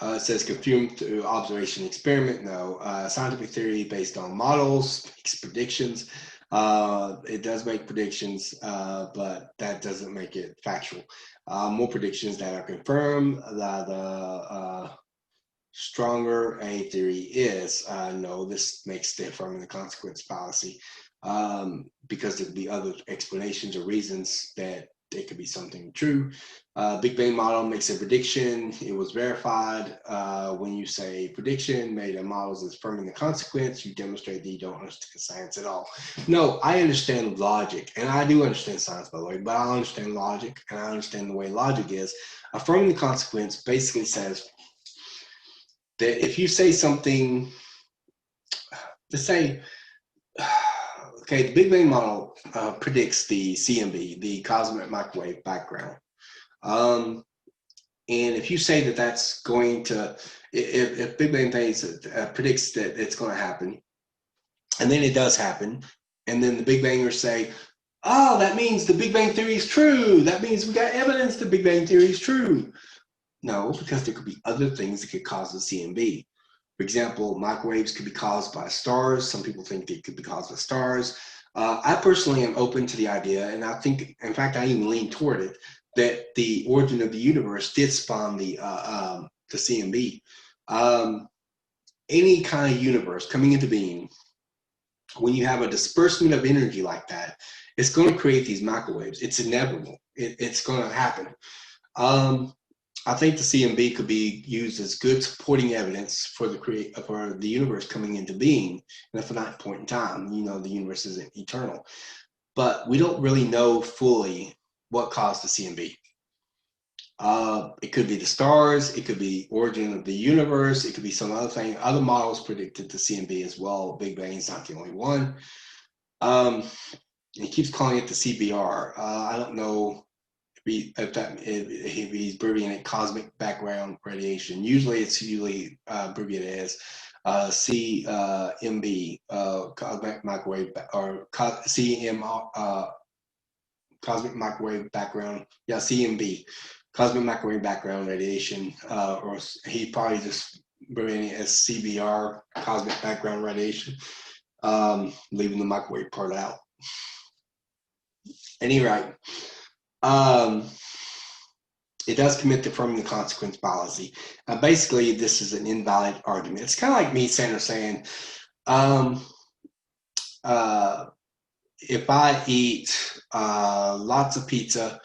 It says confirmed through observation and experiment. No, scientific theory based on models, makes predictions. It does make predictions, but that doesn't make it factual. More predictions that are confirmed, the stronger a theory is. No, this makes the affirming the consequence fallacy because there'd be other explanations or reasons that it could be something true. Big Bang model makes a prediction. It was verified. When you say prediction made in models is affirming the consequence, you demonstrate that you don't understand science at all. No, I understand logic, and I do understand science, by the way, but I understand logic, and I understand the way logic is. Affirming the consequence basically says that if you say something, to say, okay, the Big Bang model predicts the CMB, the cosmic microwave background. And if you say that that's going to, if Big Bang predicts that it's going to happen, and then it does happen, and then the Big Bangers say, oh, that means the Big Bang theory is true. That means we got evidence the Big Bang theory is true. No, because there could be other things that could cause the CMB. For example, microwaves could be caused by stars. Some people think they could be caused by stars. I personally am open to the idea, and I think, in fact, I even lean toward it, that the origin of the universe did spawn the CMB. Any kind of universe coming into being, when you have a disbursement of energy like that, it's going to create these microwaves. It's inevitable. It's going to happen. I think the CMB could be used as good supporting evidence for the universe coming into being in a finite point in time. You know, the universe isn't eternal, but we don't really know fully what caused the CMB. It could be the stars, it could be origin of the universe, it could be some other thing. Other models predicted the CMB as well. Big Bang is not the only one. He keeps calling it the CBR. I don't know if he's abbreviating it cosmic background radiation. Usually it's abbreviated as CMB, cosmic microwave, or CM, cosmic microwave background. Yeah, CMB, cosmic microwave background radiation, or he probably just abbreviating it as CBR, cosmic background radiation, leaving the microwave part out. At any rate, it does commit to affirming the consequence fallacy. Basically, this is an invalid argument. It's kind of like me saying, if I eat lots of pizza,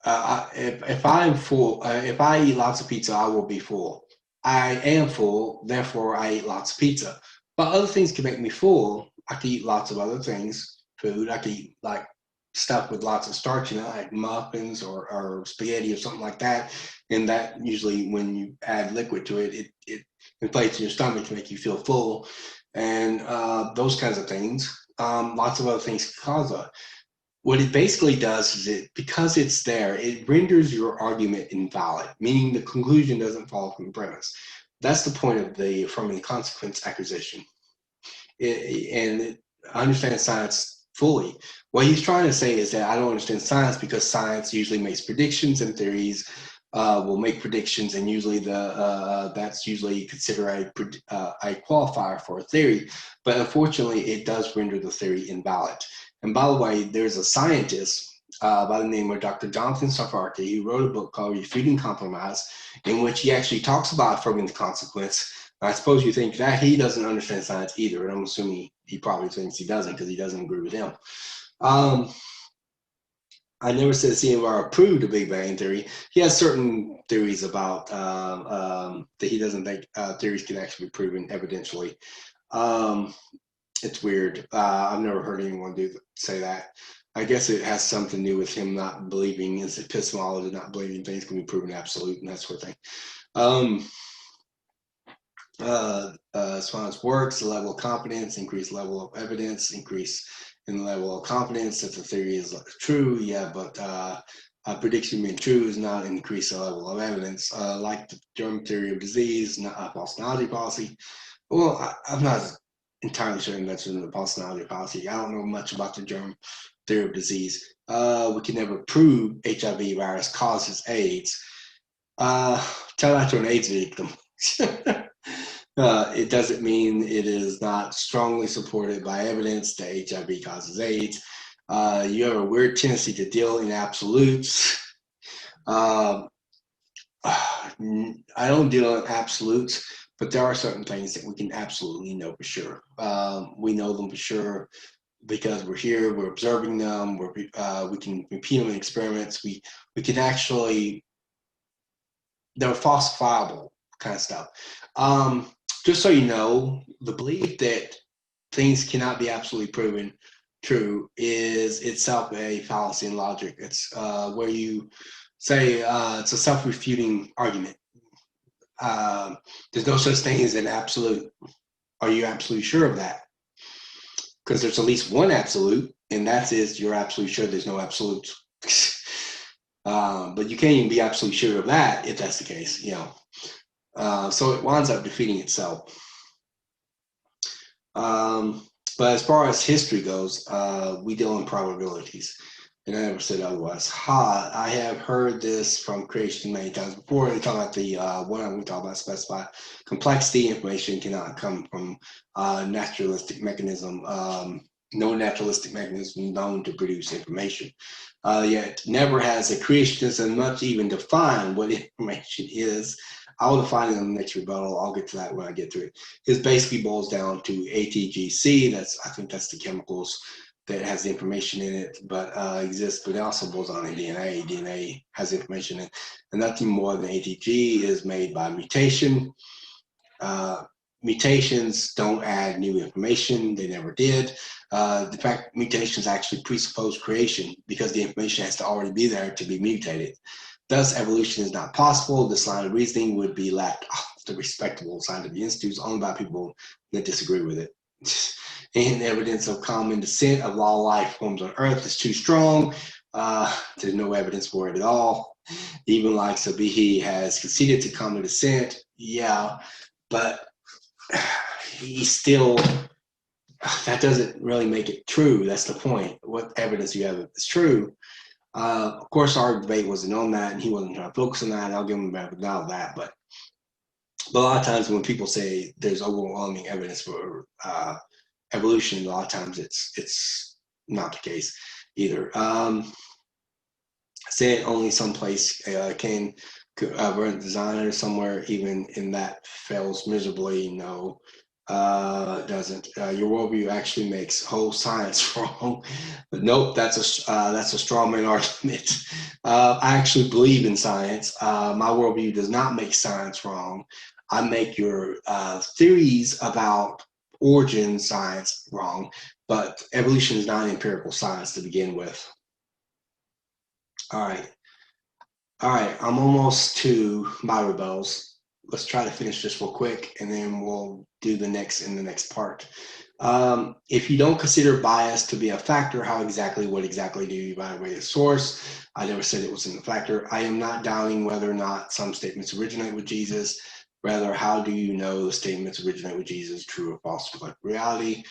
if I'm full, if I eat lots of pizza, I will be full. I am full, therefore I eat lots of pizza. But other things can make me full. I can eat lots of other things, food. I can eat like stuff with lots of starch in it, like muffins or spaghetti or something like that. And that usually, when you add liquid to it, it inflates your stomach to make you feel full, and those kinds of things. Lots of other things cause that. What it basically does is because it's there, it renders your argument invalid, meaning the conclusion doesn't follow from the premise. That's the point of the affirming consequence accusation. I understand science fully. What he's trying to say is that I don't understand science because science usually makes predictions, and theories will make predictions, and usually that's usually considered a qualifier for a theory. But unfortunately, it does render the theory invalid. And by the way, there's a scientist by the name of Dr. Jonathan Sarfarki. He wrote a book called Refuting Compromise, in which he actually talks about affirming the consequence. I suppose you think that he doesn't understand science either, and I'm assuming he probably thinks he doesn't because he doesn't agree with him. I never said CMR approved the Big Bang Theory. He has certain theories about that he doesn't think theories can actually be proven evidentially. It's weird. I've never heard anyone say that. I guess it has something to do with him not believing in epistemology, not believing things can be proven absolute and that sort of thing. As far as works, the level of confidence, increased level of evidence, increase in the level of confidence that the theory is true. Yeah, but a prediction being true is not an increase the level of evidence. Like the germ theory of disease, not a false analogy policy. Well, I'm not entirely sure you mentioned the false analogy policy. I don't know much about the germ theory of disease. We can never prove HIV virus causes AIDS. Tell that to an AIDS victim. It doesn't mean it is not strongly supported by evidence that HIV causes AIDS. You have a weird tendency to deal in absolutes. I don't deal in absolutes, but there are certain things that we can absolutely know for sure. We know them for sure because we're here, we're observing them, we can repeat them in experiments. We can actually, they're falsifiable kind of stuff. Just so you know, the belief that things cannot be absolutely proven true is itself a fallacy in logic. It's where you say it's a self-refuting argument. There's no such thing as an absolute. Are you absolutely sure of that? Because there's at least one absolute, and that is you're absolutely sure there's no absolutes. But you can't even be absolutely sure of that if that's the case, you know. So it winds up defeating itself. But as far as history goes, we deal in probabilities. And I never said otherwise. I have heard this from creation many times before. They talk about the one we talk about specify complexity. Information cannot come from naturalistic mechanism. No naturalistic mechanism known to produce information. Yet never has a creationist much even defined what information is. I will define it in the next rebuttal. I'll get to that when I get to it. It basically boils down to ATGC. I think that's the chemicals that has the information in it, but exists, but it also boils on in DNA. DNA has information in it, and nothing more than ATG is made by mutation. Mutations don't add new information. They never did. In fact, mutations actually presuppose creation because the information has to already be there to be mutated. Thus, evolution is not possible. This line of reasoning would be laughed off the respectable scientific institutes only by people that disagree with it. And evidence of common descent of all life forms on Earth is too strong. There's no evidence for it at all. Even like Sabihi has conceded to common descent. Yeah, but he still, that doesn't really make it true. That's the point. What evidence you have is true. Of course, our debate wasn't on that, and he wasn't trying to focus on that. I'll give him a benefit of that. But a lot of times when people say there's overwhelming evidence for evolution, a lot of times it's not the case either. Said only someplace can designer somewhere, even in that fails miserably. No, it doesn't. Your worldview actually makes whole science wrong. But nope, that's a straw man argument. I actually believe in science. My worldview does not make science wrong. I make your theories about origin science wrong, but evolution is not empirical science to begin with. All right, I'm almost to my rebels. Let's try to finish this real quick, and then we'll do the next in the next part. If you don't consider bias to be a factor, what exactly do you evaluate as source? I never said it was in the factor. I am not doubting whether or not some statements originate with Jesus. Rather, how do you know the statements originate with Jesus, true or false, reflect reality?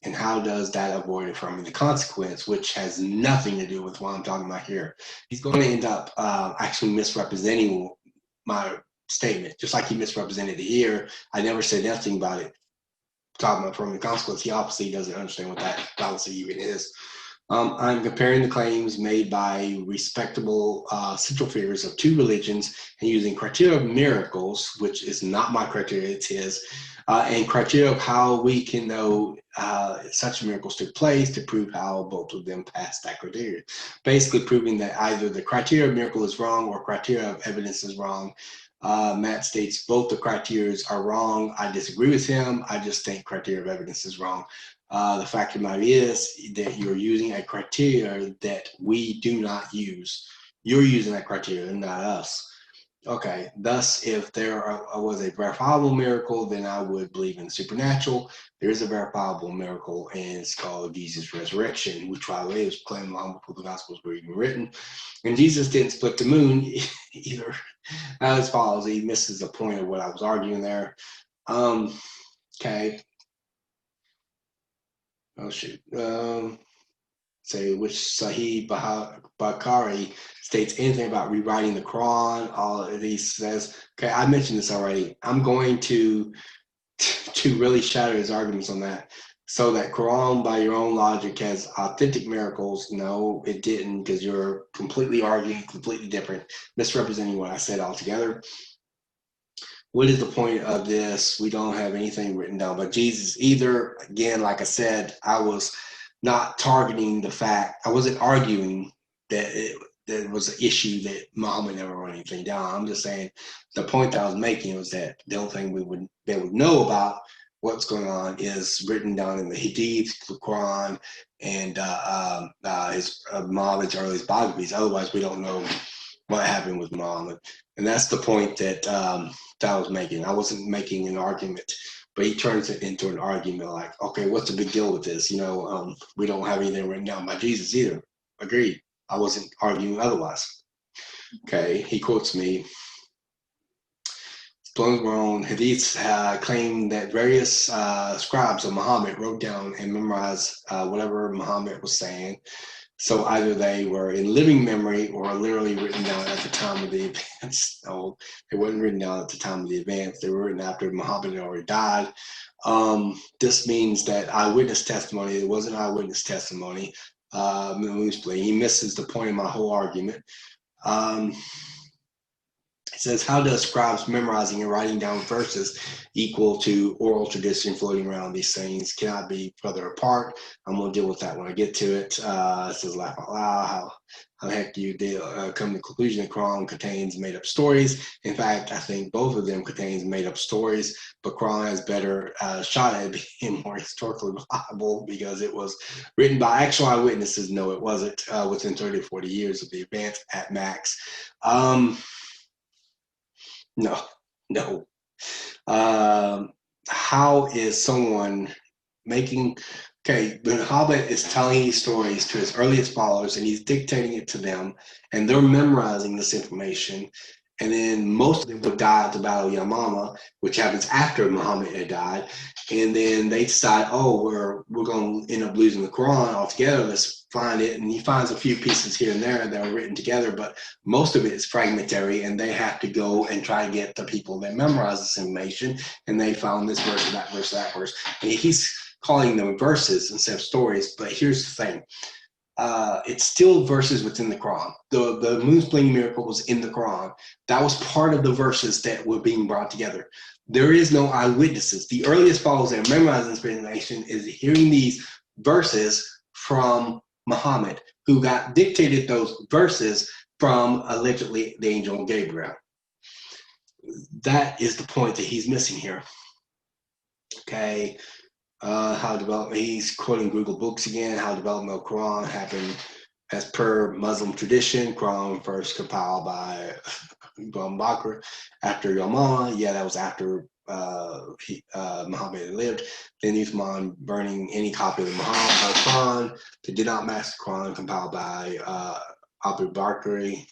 And how does that avoid affirming the consequence, which has nothing to do with what I'm talking about here? He's going to end up actually misrepresenting my statement, just like he misrepresented it here. I never said nothing about it. Talking about affirming the consequence, he obviously doesn't understand what that fallacy even is. I'm comparing the claims made by respectable central figures of two religions and using criteria of miracles, which is not my criteria, it's his, and criteria of how we can know such miracles took place to prove how both of them passed that criteria. Basically proving that either the criteria of miracle is wrong or criteria of evidence is wrong. Matt states both the criteria are wrong. I disagree with him. I just think criteria of evidence is wrong. The fact of the matter is that you're using a criteria that we do not use. You're using that criteria and not us. Okay, thus, if there was a verifiable miracle, then I would believe in supernatural. There is a verifiable miracle, and it's called Jesus' resurrection, which, by the way, was proclaimed long before the Gospels were even written. And Jesus didn't split the moon either. As follows, he misses the point of what I was arguing there. Okay. Oh, shoot. Say which Sahih Bukhari states anything about rewriting the Quran. All of these says, okay, I mentioned this already. I'm going to really shatter his arguments on that. So that Quran, by your own logic, has authentic miracles. No, it didn't, because you're completely arguing completely different, misrepresenting what I said altogether. What is the point of this? We don't have anything written down by Jesus either. Again, like I said, I was not targeting the fact, I wasn't arguing that it was an issue that Muhammad never wrote anything down. I'm just saying the point that I was making was that the only thing they would know about what's going on is written down in the Hadith, the Quran, and Muhammad's earliest biographies. Otherwise, we don't know what happened with Muhammad. And that's the point that I was making. I wasn't making an argument, but he turns it into an argument like, okay, what's the big deal with this? We don't have anything written down by Jesus either. Agreed. I wasn't arguing otherwise. Okay, he quotes me. Own hadiths claim that various scribes of Muhammad wrote down and memorized whatever Muhammad was saying. So either they were in living memory or literally written down at the time of the events. No, they weren't written down at the time of the events. They were written after Muhammad had already died. This means that eyewitness testimony, it wasn't eyewitness testimony. He misses the point of my whole argument. It says, how does scribes memorizing and writing down verses equal to oral tradition floating around? These things cannot be further apart. I'm going to deal with that when I get to it. It says, laugh out loud. How the heck do you come to the conclusion that Quran contains made-up stories? In fact, I think both of them contains made-up stories, but Quran has better shot at being more historically reliable because it was written by actual eyewitnesses. No, it wasn't within 30 or 40 years of the event at max. No. How is someone making, okay, when Hobbit is telling these stories to his earliest followers and he's dictating it to them and they're memorizing this information, and then most of them would die at the Battle of Yamama, which happens after Muhammad had died, and then they decide, oh, we're going to end up losing the Quran altogether. Let's find it, and he finds a few pieces here and there that are written together, but most of it is fragmentary, and they have to go and try to get the people that memorize this information, and they found this verse, that verse, that verse. And he's calling them verses instead of stories, but here's the thing. It's still verses within the Quran. The moon splitting miracle was in the Quran. That was part of the verses that were being brought together. There is no eyewitnesses. The earliest followers that memorize this information is hearing these verses from Muhammad, who got dictated those verses from allegedly the angel Gabriel. That is the point that he's missing here. Okay. How development, he's quoting Google Books again, how development of Quran happened as per Muslim tradition. Quran first compiled by Ibn Bakr after Yamama. Yeah, that was after Muhammad had lived. Then Uthman burning any copy of the Quran. They did not match the Quran compiled by Abu Bakr,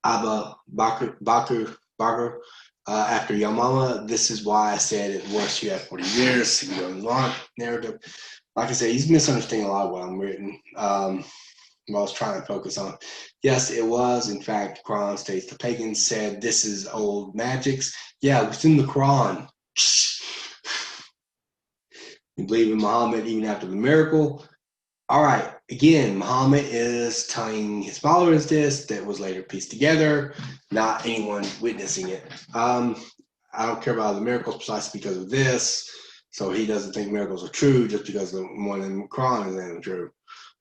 Abba Bakr. After Yamama, this is why I said it was you have 40 years, and going on narrative. Like I said, he's misunderstanding a lot of what I'm written. What I was trying to focus on. Yes, it was. In fact, Quran states the pagans said this is old magics. Yeah, within the Quran. You believe in Muhammad even after the miracle. All right, again, Muhammad is telling his followers this that was later pieced together, not anyone witnessing it. I don't care about the miracles precisely because of this. So he doesn't think miracles are true just because the one in the Quran isn't true.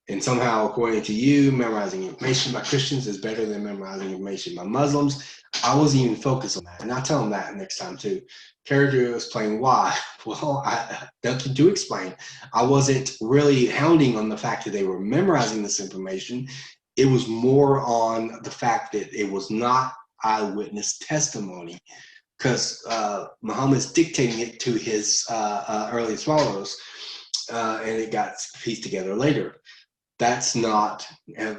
And somehow, according to you, memorizing information by Christians is better than memorizing information by Muslims. I wasn't even focused on that. And I'll tell them that next time too. Character explain why. Well, nothing to explain. I wasn't really hounding on the fact that they were memorizing this information. It was more on the fact that it was not eyewitness testimony, because Muhammad's dictating it to his earliest followers, and it got pieced together later. That's not,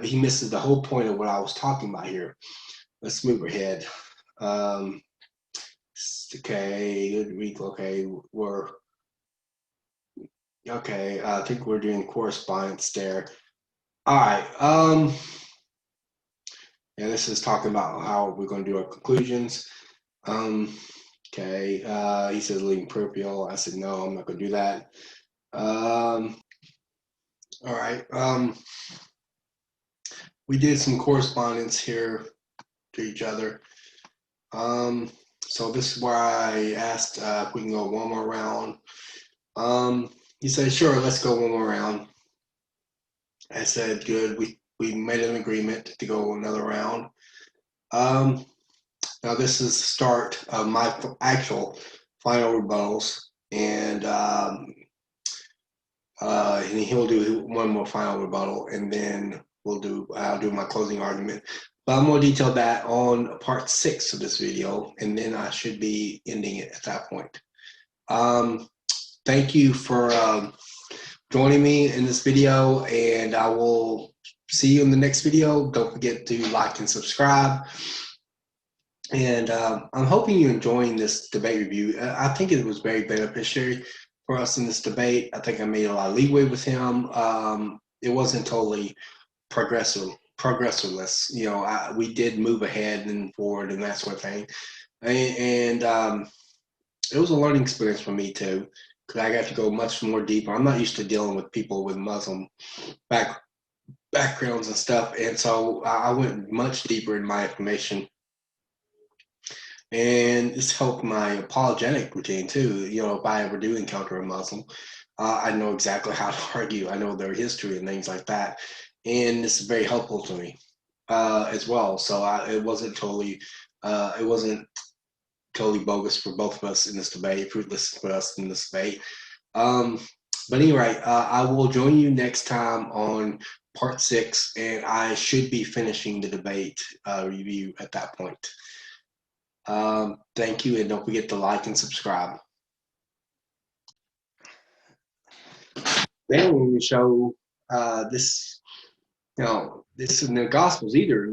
he misses the whole point of what I was talking about here. Let's move ahead. Okay, good week. Okay, I think we're doing correspondence there. All right. Yeah, this is talking about how we're going to do our conclusions. Okay, he says leaving peripheral. I said no, I'm not going to do that. All right. We did some correspondence here to each other. So this is where I asked if we can go one more round. He said, sure, let's go one more round. I said, good. We made an agreement to go another round. Now this is the start of my actual final rebuttals, and he'll do one more final rebuttal, and then I'll do my closing argument. But I'm going to detail that on part 6 of this video, and then I should be ending it at that point. Thank you for joining me in this video, and I will see you in the next video. Don't forget to like and subscribe. And I'm hoping you're enjoying this debate review. I think it was very beneficial for us in this debate. I think I made a lot of leeway with him. It wasn't totally progressorless. You know, we did move ahead and forward and that sort of thing. And it was a learning experience for me too, because I got to go much more deeper. I'm not used to dealing with people with Muslim backgrounds and stuff. And so I went much deeper in my information. And this helped my apologetic routine too. You know, if I ever do encounter a Muslim, I know exactly how to argue. I know their history and things like that. And this is very helpful to me as well. So it wasn't totally bogus for both of us in this debate, fruitless for us in this debate. Um, but anyway, I will join you next time on part 6, and I should be finishing the debate review at that point. Thank you, and don't forget to like and subscribe. Then when we show this, this is in the Gospels either,